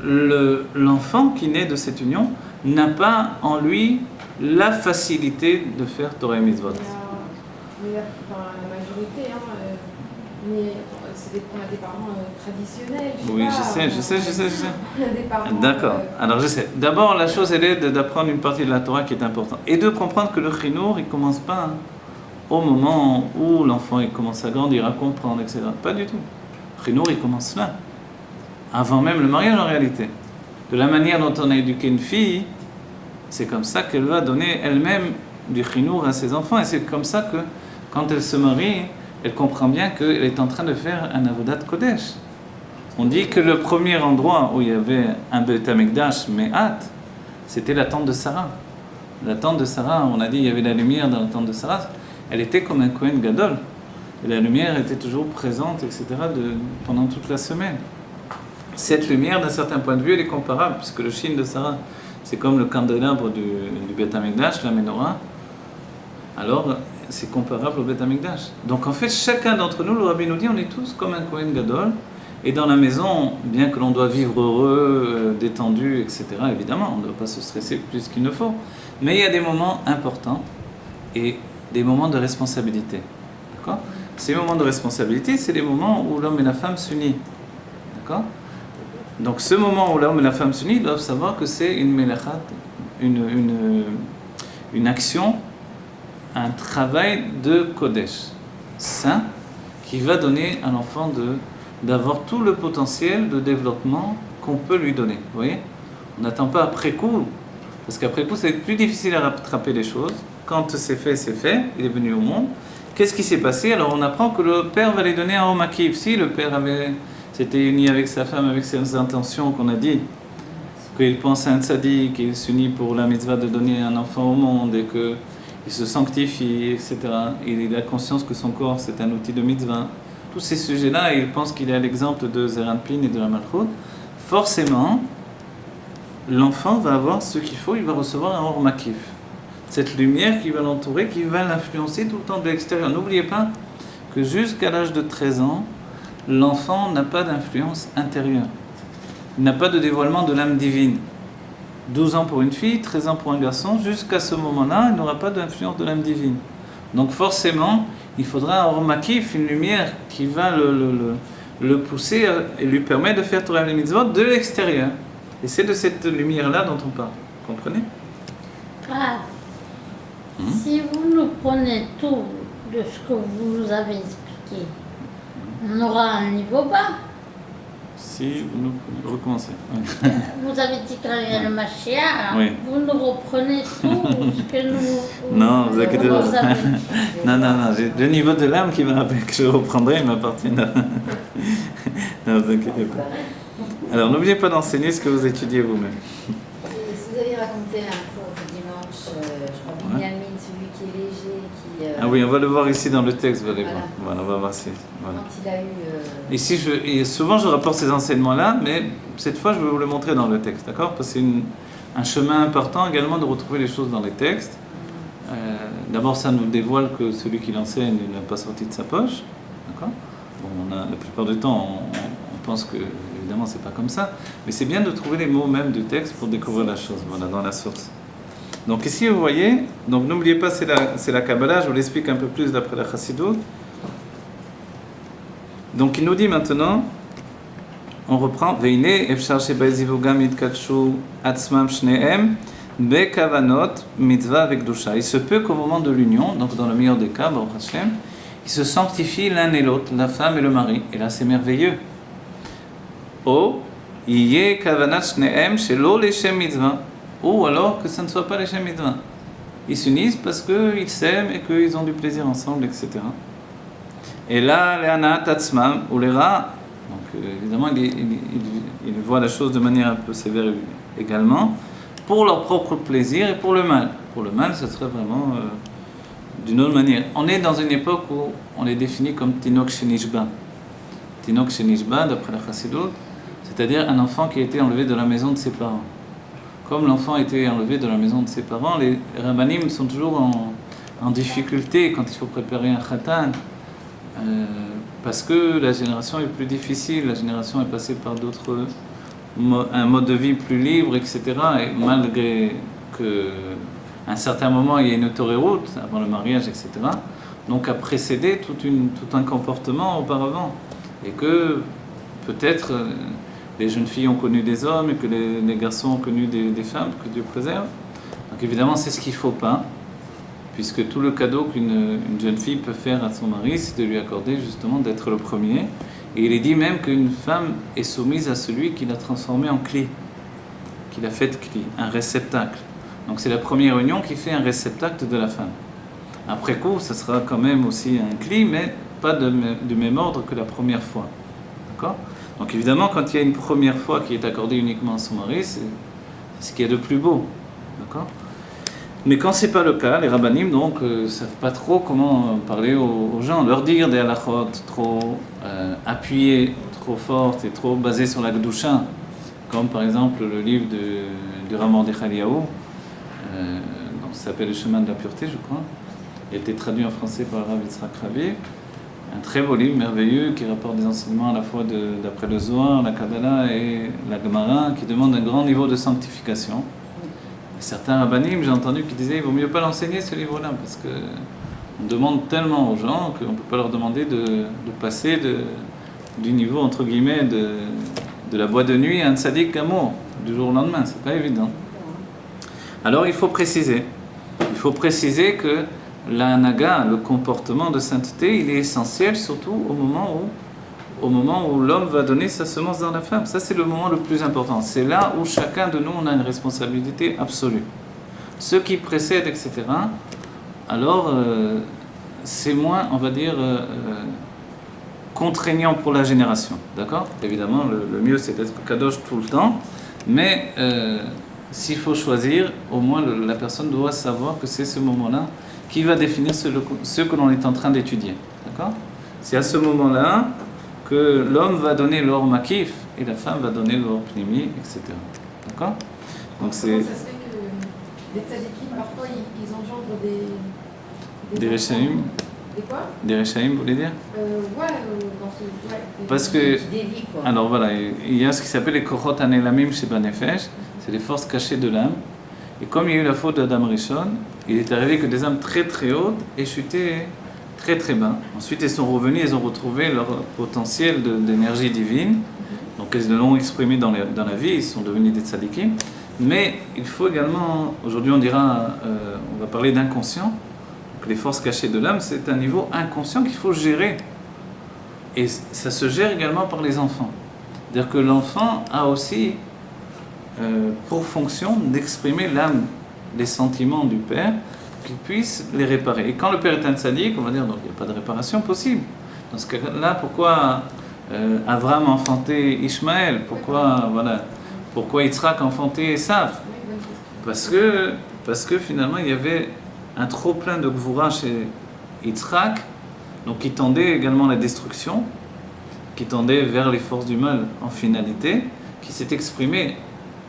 l'enfant qui naît de cette union n'a pas en lui la facilité de faire Torah et Mitzvot. Mais la majorité, mais c'est des parents traditionnels. Oui, je sais. Des parents, d'accord, alors je sais. D'abord, la chose, elle est d'apprendre une partie de la Torah qui est importante. Et de comprendre que le chinour, il ne commence pas au moment où l'enfant il commence à grandir, à comprendre, etc. Pas du tout. Le chinour, il commence là. Avant même le mariage, en réalité. De la manière dont on a éduqué une fille, c'est comme ça qu'elle va donner elle-même du chinour à ses enfants. Et c'est comme ça que, quand elle se marie, elle comprend bien qu'elle est en train de faire un avodat kodesh. On dit que le premier endroit où il y avait un Beit HaMikdash, Me'at, c'était la tente de Sarah. La tente de Sarah, on a dit il y avait la lumière dans la tente de Sarah, elle était comme un Kohen Gadol. Et la lumière était toujours présente, etc., pendant toute la semaine. Cette lumière, d'un certain point de vue, elle est comparable, puisque le Shin de Sarah, c'est comme le candélabre du Beit HaMikdash, la menorah. Alors, c'est comparable au Beit HaMikdash. Donc en fait, chacun d'entre nous, le Rabbi nous dit, on est tous comme un Kohen Gadol. Et dans la maison, bien que l'on doit vivre heureux, détendu, etc., évidemment, on ne doit pas se stresser plus qu'il ne faut. Mais il y a des moments importants et des moments de responsabilité. D'accord ? Ces moments de responsabilité, c'est les moments où l'homme et la femme s'unissent. D'accord ? Donc ce moment où l'homme et la femme s'unissent, ils doivent savoir que c'est une melachat, une action, un travail de Kodesh, saint, qui va donner à l'enfant d'avoir tout le potentiel de développement qu'on peut lui donner. Vous voyez ? On n'attend pas après coup, parce qu'après coup, c'est plus difficile à rattraper les choses. Quand c'est fait, il est venu au monde. Qu'est-ce qui s'est passé ? Alors on apprend que le père va lui donner un homakiv. Si le père s'était uni avec sa femme, avec ses intentions qu'on a dit, qu'il pense à un tzaddik, qu'il s'unit pour la mitzvah de donner un enfant au monde, et qu'il se sanctifie, etc. Il a conscience que son corps, c'est un outil de mitzvah. Tous ces sujets-là, il pense qu'il est à l'exemple de Zeranpin et de la Malchut. Forcément, l'enfant va avoir ce qu'il faut, il va recevoir un or makif. Cette lumière qui va l'entourer, qui va l'influencer tout le temps de l'extérieur. N'oubliez pas que jusqu'à l'âge de 13 ans, l'enfant n'a pas d'influence intérieure. Il n'a pas de dévoilement de l'âme divine. 12 ans pour une fille, 13 ans pour un garçon, jusqu'à ce moment-là, il n'aura pas d'influence de l'âme divine. Donc forcément, il faudra un or makif, une lumière qui va le pousser et lui permettre de faire Torah et Mitzvot de l'extérieur. Et c'est de cette lumière-là dont on parle. Vous comprenez ? Si vous nous prenez tout de ce que vous nous avez expliqué, on aura un niveau bas. Si vous nous recommencez. Oui. Vous avez dit qu'il y a le Mashiach, oui. vous nous reprenez tout ce que nous... Non, vous inquiétez pas. Non, le niveau de l'âme que je reprendrai, il m'appartient. Non, vous inquiétez pas. Alors, n'oubliez pas d'enseigner ce que vous étudiez vous-même. Si vous avez raconté un cours de dimanche, je crois que Binyamin, celui qui est léger, Ah oui, on va le voir ici dans le texte, vous allez voir. Voilà, on va voir ici. Voilà. Quand il a eu... Ici, souvent je rapporte ces enseignements-là, mais cette fois je vais vous le montrer dans le texte, d'accord ? Parce que c'est un chemin important également de retrouver les choses dans les textes. D'abord, ça nous dévoile que celui qui l'enseigne n'a pas sorti de sa poche, d'accord ? Bon, la plupart du temps, on pense que, évidemment, c'est pas comme ça, mais c'est bien de trouver les mots même du texte pour découvrir la chose, voilà, dans la source. Donc ici, vous voyez, donc n'oubliez pas, c'est la Kabbalah, je vous l'explique un peu plus d'après la Chassidut. Donc il nous dit maintenant, on reprend, Veine efshar sheba zivugam yitkadshu atzmam shneem bekavanot mitzvah avec dusha. Il se peut qu'au moment de l'union, donc dans le meilleur des cas, Baruch Hashem, ils se sanctifient l'un et l'autre, la femme et le mari. Et là, c'est merveilleux. O, yeh kavanat shneem shelo leshem mitzvah. ou alors que ça ne soit pas les Shem Mitzvah. Ils s'unissent parce qu'ils s'aiment et qu'ils ont du plaisir ensemble, etc. Et là, les Anat Atzmam, ou les Ra, donc évidemment, ils voient la chose de manière un peu sévère également, pour leur propre plaisir et pour le mal. Pour le mal, ce serait vraiment d'une autre manière. On est dans une époque où on les définit comme Tinok Shenishba. Tinok Shenishba, d'après la Chassidut, c'est-à-dire un enfant qui a été enlevé de la maison de ses parents. Comme l'enfant a été enlevé de la maison de ses parents, les rabbanim sont toujours en difficulté quand il faut préparer un khatan, parce que la génération est plus difficile, la génération est passée par un mode de vie plus libre, etc. Et malgré qu'à un certain moment il y a une autoroute avant le mariage, etc. Donc a précédé tout un comportement auparavant, et que peut-être les jeunes filles ont connu des hommes et que les garçons ont connu des femmes, que Dieu préserve. Donc évidemment, c'est ce qu'il ne faut pas, puisque tout le cadeau qu'une jeune fille peut faire à son mari, c'est de lui accorder justement d'être le premier. Et il est dit même qu'une femme est soumise à celui qui l'a transformée en cli, qui l'a fait cli, un réceptacle. Donc c'est la première union qui fait un réceptacle de la femme. Après coup, ça sera quand même aussi un cli, mais pas du même ordre que la première fois. D'accord ? Donc évidemment, quand il y a une première fois qui est accordée uniquement à son mari, c'est ce qu'il y a de plus beau. D'accord ? Mais quand c'est pas le cas, les rabbanim donc savent pas trop comment parler aux gens, leur dire des halachot trop appuyées, trop fortes et trop basées sur la Kedusha, comme par exemple le livre du Rav Mordechai Eliyahu, ça s'appelle Le chemin de la pureté, je crois. Il a été traduit en français par le Rav Yitzhak Raviv. Un très beau livre, merveilleux, qui rapporte des enseignements à la fois d'après le Zohar, la Kabbalah et la Gemara, qui demande un grand niveau de sanctification. Et certains rabbanim, j'ai entendu, qui disaient il vaut mieux pas l'enseigner ce livre-là, parce qu'on demande tellement aux gens qu'on ne peut pas leur demander de passer du niveau, entre guillemets, de la boîte de nuit à un tzaddik amour, du jour au lendemain, c'est pas évident. Alors il faut préciser que la hanaga, le comportement de sainteté, il est essentiel surtout au moment où l'homme va donner sa semence dans la femme. Ça, c'est le moment le plus important. C'est là où chacun de nous, on a une responsabilité absolue. Ce qui précède, etc., alors c'est moins, on va dire, contraignant pour la génération. D'accord ? Évidemment, le mieux, c'est d'être kadosh tout le temps, mais s'il faut choisir, au moins la personne doit savoir que c'est ce moment-là qui va définir ce que l'on est en train d'étudier. D'accord ? C'est à ce moment-là que l'homme va donner l'or makif et la femme va donner l'or pnimi, etc. D'accord ? Donc c'est... Comment ça se fait que les tzadikim, parfois, ils engendrent des réchaïm. Des quoi ? Des réchaïm, vous voulez dire ? Parce que... Alors voilà, il y a ce qui s'appelle les kochot anelamim sheba nefesh, c'est les forces cachées de l'âme. Et comme il y a eu la faute d'Adam Rishon, il est arrivé que des âmes très très hautes aient chuté très très bas. Ensuite, elles sont revenues, elles ont retrouvé leur potentiel d'énergie divine. Donc elles l'ont exprimé dans la vie, ils sont devenus des tzadikim. Mais il faut également, aujourd'hui on va parler d'inconscient. Donc les forces cachées de l'âme, c'est un niveau inconscient qu'il faut gérer. Et ça se gère également par les enfants. C'est-à-dire que l'enfant a aussi pour fonction d'exprimer l'âme, les sentiments du père, qu'il puisse les réparer. Et quand le père est un tzaddik, on va dire, donc il n'y a pas de réparation possible. Dans ce cas-là, pourquoi Abraham a enfanté Ishmaël ? Pourquoi Yitzhak a enfanté Esav ? Parce que finalement, il y avait un trop plein de gvoura chez Yitzhak, donc qui tendait également à la destruction, qui tendait vers les forces du mal en finalité, qui s'est exprimé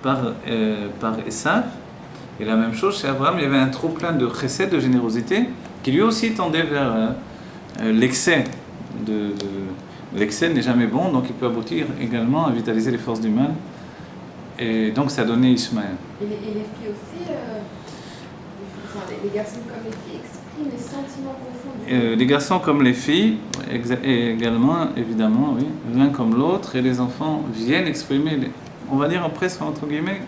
par Esav. Et la même chose chez Abraham, il y avait un trop plein de chesed, de générosité, qui lui aussi tendait vers l'excès. L'excès n'est jamais bon, donc il peut aboutir également à vitaliser les forces du mal. Et donc ça a donné Ishmaël. Et les filles aussi, les garçons comme les filles expriment les sentiments profonds. Les garçons comme les filles, également, évidemment, oui, l'un comme l'autre, et les enfants viennent exprimer, on va dire presque entre guillemets,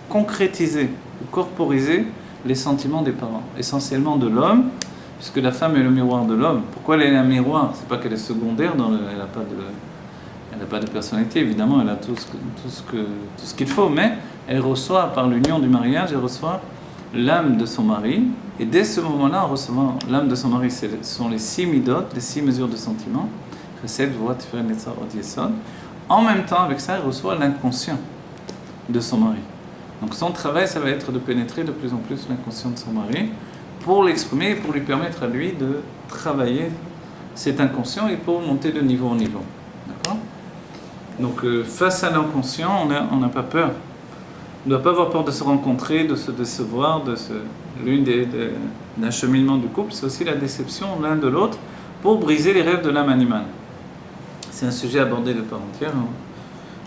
concrétiser ou corporiser les sentiments des parents, essentiellement de l'homme, puisque la femme est le miroir de l'homme. Pourquoi elle est un miroir ? C'est pas qu'elle est secondaire, elle n'a pas de personnalité, évidemment, elle a tout ce qu'il faut, mais elle reçoit, par l'union du mariage, elle reçoit l'âme de son mari. Et dès ce moment-là, en recevant l'âme de son mari, ce sont les 6 midot, les 6 mesures de sentiment. Chesed, Gvura, Tiferet, Netzar, Hod, Yesod. En même temps, avec ça, elle reçoit l'inconscient de son mari. Donc son travail, ça va être de pénétrer de plus en plus l'inconscient de son mari pour l'exprimer et pour lui permettre à lui de travailler cet inconscient et pour monter de niveau en niveau. D'accord ? Donc face à l'inconscient, on n'a pas peur. On ne doit pas avoir peur de se rencontrer, de se décevoir, d'un cheminement du couple. C'est aussi la déception l'un de l'autre pour briser les rêves de l'âme animale. C'est un sujet abordé de part entière.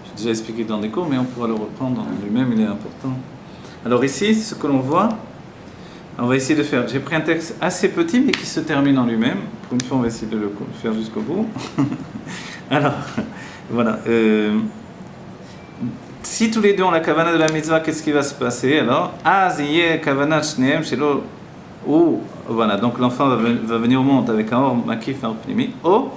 J'ai déjà expliqué dans des cours, mais on pourra le reprendre en lui-même, il est important. Alors ici, ce que l'on voit, on va essayer de faire. J'ai pris un texte assez petit, mais qui se termine en lui-même. Pour une fois, on va essayer de le faire jusqu'au bout. Alors, voilà. Si tous les deux ont la kavana de la mitzvah, qu'est-ce qui va se passer alors? Ou voilà, donc l'enfant va venir au monde avec un or makif, un or pnimi. Ou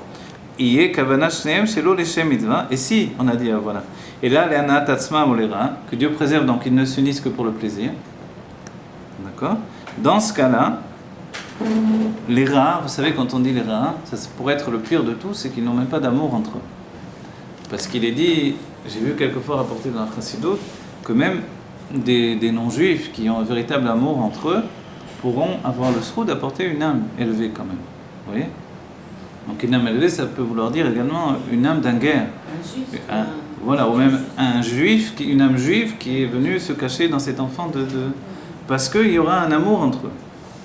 iye kavana shneem shelo leshem mitzvah. Et si on a dit voilà. Et là, le'anat atzma molera, que Dieu préserve, donc ils ne s'unissent que pour le plaisir. D'accord? Dans ce cas-là, les rats, vous savez, quand on dit les rats, ça pourrait être le pire de tout, c'est qu'ils n'ont même pas d'amour entre eux. Parce qu'il est dit, j'ai vu quelquefois rapporté dans la Chassidut, que même des non-juifs qui ont un véritable amour entre eux pourront avoir le sroud d'apporter une âme élevée quand même. Vous voyez ? Donc une âme élevée, ça peut vouloir dire également une âme d'un guerre. Un juif. Voilà, ou même un juif, une âme juive qui est venue se cacher dans cet enfant parce qu'il y aura un amour entre eux.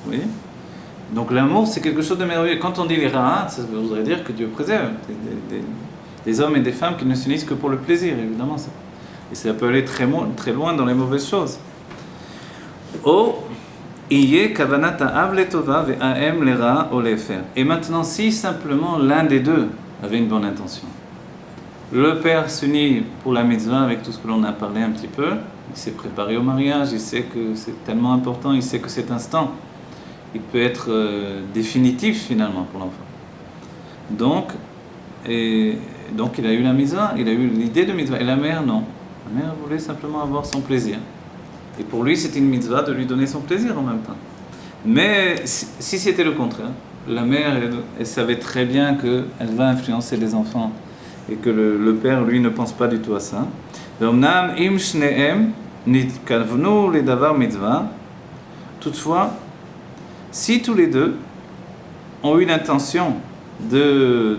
Vous voyez ? Donc l'amour, c'est quelque chose de merveilleux. Quand on dit les ra'at, ça voudrait dire que Dieu préserve des hommes et des femmes qui ne s'unissent que pour le plaisir, évidemment. Et ça peut aller très loin dans les mauvaises choses. Et maintenant, si simplement l'un des deux avait une bonne intention, le père s'unit pour la mitzvah avec tout ce que l'on a parlé un petit peu, il s'est préparé au mariage, il sait que c'est tellement important, il sait que cet instant, il peut être définitif finalement pour l'enfant. Donc il a eu la mitzvah, il a eu l'idée de mitzvah. Et la mère, non. La mère voulait simplement avoir son plaisir. Et pour lui, c'était une mitzvah de lui donner son plaisir en même temps. Mais si c'était le contraire, la mère, elle savait très bien qu'elle va influencer les enfants et que le père, lui, ne pense pas du tout à ça. Toutefois, si tous les deux ont eu l'intention de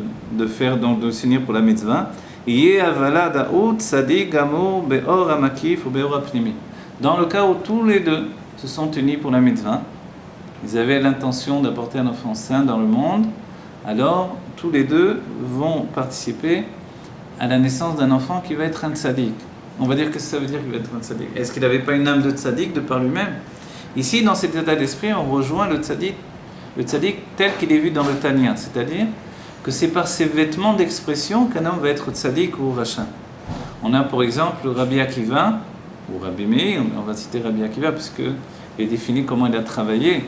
s'unir pour la mitzvah, dans le cas où tous les deux se sont unis pour la mitzvah, ils avaient l'intention d'apporter un enfant saint dans le monde, alors tous les deux vont participer à la naissance d'un enfant qui va être un tzaddik. On va dire que ça veut dire qu'il va être un tzaddik. Est-ce qu'il n'avait pas une âme de tzaddik de par lui-même? Ici, dans cet état d'esprit, on rejoint le tzaddik tel qu'il est vu dans le Tanya, c'est-à-dire que c'est par ses vêtements d'expression qu'un homme va être tzaddik ou rachin. On a pour exemple Rabbi Akiva, ou Rabbi Meir, on va citer Rabbi Akiva parce qu'il est défini comment il a travaillé.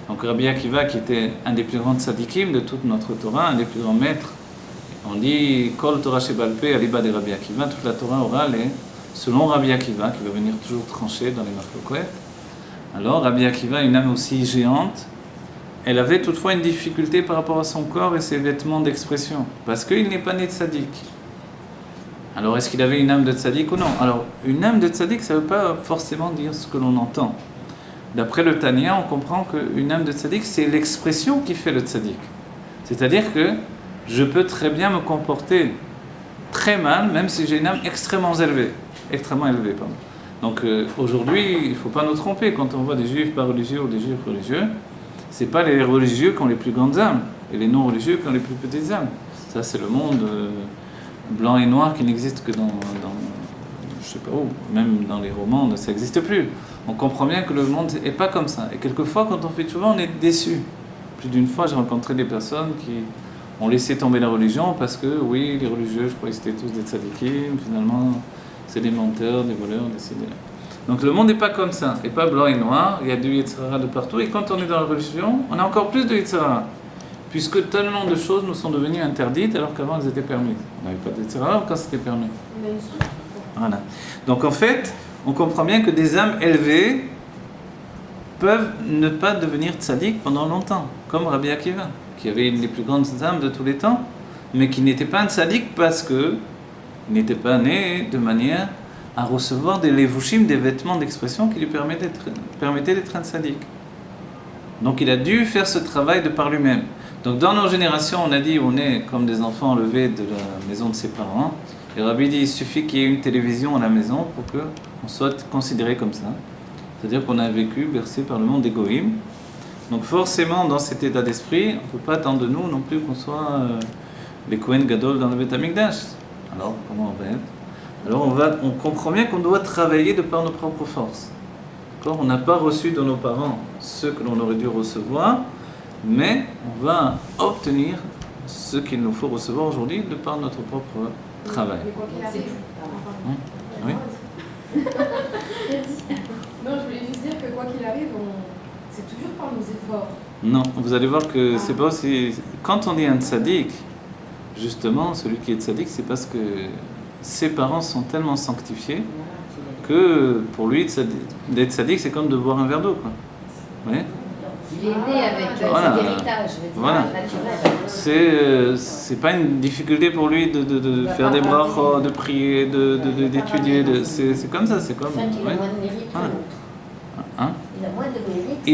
Donc Rabbi Akiva qui était un des plus grands tzaddikim de toute notre Torah, un des plus grands maîtres. On dit Kol Torah Shebal Peh Aliba de Rabbi Akiva, toute la Torah orale est selon Rabbi Akiva, qui va venir toujours trancher dans les marloquettes. Alors Rabbi Akiva, une âme aussi géante, elle avait toutefois une difficulté par rapport à son corps et ses vêtements d'expression, parce qu'il n'est pas né de tzaddik. Alors est-ce qu'il avait une âme de tzaddik ou non? Alors une âme de tzaddik, ça ne veut pas forcément dire ce que l'on entend. D'après le Tanya, on comprend qu'une âme de tzaddik, c'est l'expression qui fait le tzaddik. C'est-à-dire que je peux très bien me comporter très mal, même si j'ai une âme extrêmement élevée. Donc aujourd'hui, il ne faut pas nous tromper. Quand on voit des juifs pas religieux ou des juifs religieux, ce n'est pas les religieux qui ont les plus grandes âmes, et les non-religieux qui ont les plus petites âmes. Ça, c'est le monde blanc et noir qui n'existe que dans je sais pas où, même dans les romans, ça n'existe plus. On comprend bien que le monde n'est pas comme ça. Et quelquefois, quand on fait souvent, on est déçu. Plus d'une fois, j'ai rencontré des personnes qui ont laissé tomber la religion parce que, oui, les religieux, je croyais que c'était tous des tzadikim, finalement, c'est des menteurs, des voleurs, des cédés. Donc le monde n'est pas comme ça, il n'est pas blanc et noir, il y a du Yetzirah de partout, et quand on est dans la religion, on a encore plus de Yetzirah, puisque tellement de choses nous sont devenues interdites alors qu'avant elles étaient permises. On n'avait pas de Yetzirah quand c'était permis. Voilà. Donc en fait, on comprend bien que des âmes élevées peuvent ne pas devenir tzaddik pendant longtemps, comme Rabbi Akiva, qui avait une des plus grandes âmes de tous les temps, mais qui n'était pas un tzaddik parce que il n'était pas né de manière à recevoir des levushim, des vêtements d'expression qui lui permettaient d'être un tzaddik. Donc il a dû faire ce travail de par lui-même. Donc dans nos générations, on a dit on est comme des enfants enlevés de la maison de ses parents. Et Rabbi dit il suffit qu'il y ait une télévision à la maison pour qu'on soit considéré comme ça. C'est-à-dire qu'on a vécu bercé par le monde des goïms. Donc forcément, dans cet état d'esprit, on ne peut pas attendre de nous non plus qu'on soit les Kohen Gadol dans le Beth Amikdash. Alors, comment on va être? Alors on comprend bien qu'on doit travailler de par nos propres forces. D'accord? On n'a pas reçu de nos parents ce que l'on aurait dû recevoir, mais on va obtenir ce qu'il nous faut recevoir aujourd'hui de par notre propre travail. Mais quoi qu'il arrive, Oui? non, je voulais juste dire que quoi qu'il arrive, c'est toujours par nos efforts. Non, vous allez voir que c'est pas aussi... Quand on dit un tzaddik, justement, celui qui est tzaddik, c'est parce que ses parents sont tellement sanctifiés que pour lui, d'être tzaddik, c'est comme de boire un verre d'eau, quoi. Oui? Il est né avec Voilà. cet héritage, je veux dire, Voilà. naturel. C'est pas une difficulté pour lui de faire des brachot, de prier, d'étudier. C'est comme ça, c'est comme... En fait, il a ouais. moins de mérite que Voilà. l'autre. Hein? Il a moins de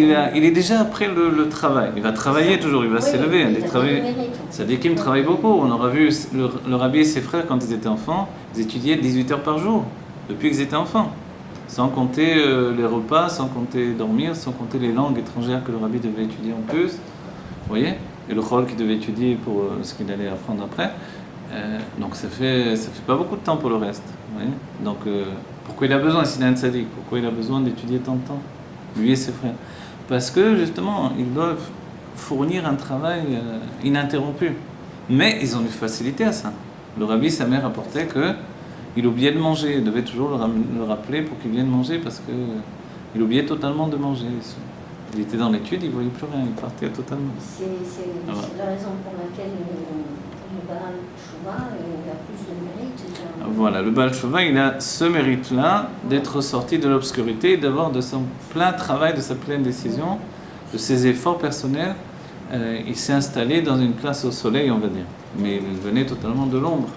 mérite. Il est déjà après le travail. Il va travailler toujours, il va s'élever. Il a Travailler. moins de mérite. Sadikim travaille beaucoup. On aura vu le rabbi et ses frères quand ils étaient enfants, ils étudiaient 18 heures par jour, depuis qu'ils étaient enfants. Sans compter les repas, sans compter dormir, sans compter les langues étrangères que le rabbi devait étudier en plus. Vous voyez? Et le chol qu'il devait étudier pour ce qu'il allait apprendre après. Donc ça fait pas beaucoup de temps pour le reste. Vous voyez? Donc pourquoi il a besoin, s'il est un tzaddik, pourquoi il a besoin d'étudier tant de temps, lui et ses frères? Parce que justement, ils doivent fournir un travail ininterrompu. Mais ils ont une facilité à ça. Le rabbi, sa mère rapportait qu'il oubliait de manger. Il devait toujours le rappeler pour qu'il vienne manger parce qu'il oubliait totalement de manger. Il était dans l'étude, il ne voyait plus rien, il partait totalement. C'est la raison pour laquelle le Baal Tshuva a plus de mérite. Voilà, le Baal Tshuva, il a ce mérite-là d'être sorti de l'obscurité, d'avoir de son plein travail, de sa pleine décision, de ses efforts personnels. Il s'est installé dans une place au soleil, on va dire. Mais il venait totalement de l'ombre.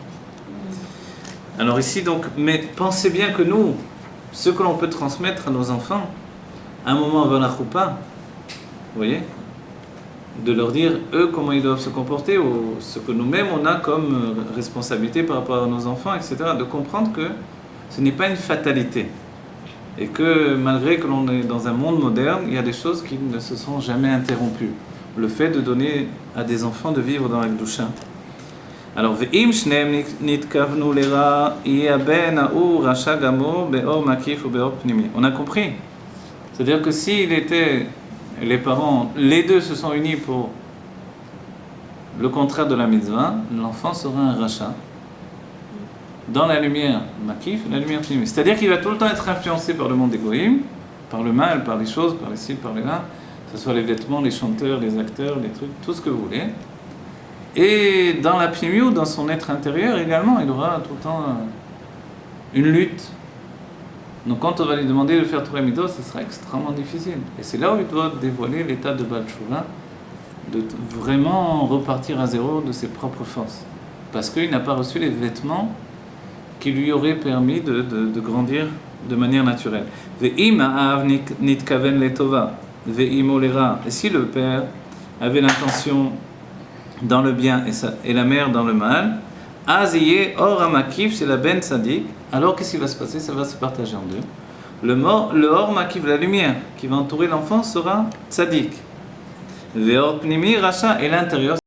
Alors ici, donc, mais pensez bien que nous, ce que l'on peut transmettre à nos enfants, à un moment avant la choupa, vous voyez, de leur dire, eux, comment ils doivent se comporter, ou ce que nous-mêmes, on a comme responsabilité par rapport à nos enfants, etc., de comprendre que ce n'est pas une fatalité. Et que malgré que l'on est dans un monde moderne, il y a des choses qui ne se sont jamais interrompues. Le fait de donner à des enfants de vivre dans la Kedusha. Alors, ve'im shneim nitkavnu lera yeh ben ha'u rasha gamor be'or makif ou be'or pnimi. On a compris. C'est-à-dire que s'il était, les parents, les deux se sont unis pour le contraire de la mitzvah, l'enfant sera un rachat dans la lumière makif, la lumière pnimi. C'est-à-dire qu'il va tout le temps être influencé par le monde des goïm, par le mal, par les choses, par les ci, par les là, que ce soit les vêtements, les chanteurs, les acteurs, les trucs, tout ce que vous voulez. Et dans la pnimi ou dans son être intérieur également, il aura tout le temps une lutte. Donc quand on va lui demander de faire Torah Mitzvot, ce sera extrêmement difficile. Et c'est là où il doit dévoiler l'état de Baal Tshuva, de vraiment repartir à zéro de ses propres forces. Parce qu'il n'a pas reçu les vêtements qui lui auraient permis de grandir de manière naturelle. Ve'im ha'av nitkaven letova, ve'im olera. Et si le père avait l'intention dans le bien et la mère dans le mal, aziye or amakif c'est la ben sadik. Alors qu'est-ce qui va se passer? Ça va se partager en deux. Le or makif, la lumière qui va entourer l'enfant, sera tzadik. Ve'or pnimi racha, et l'intérieur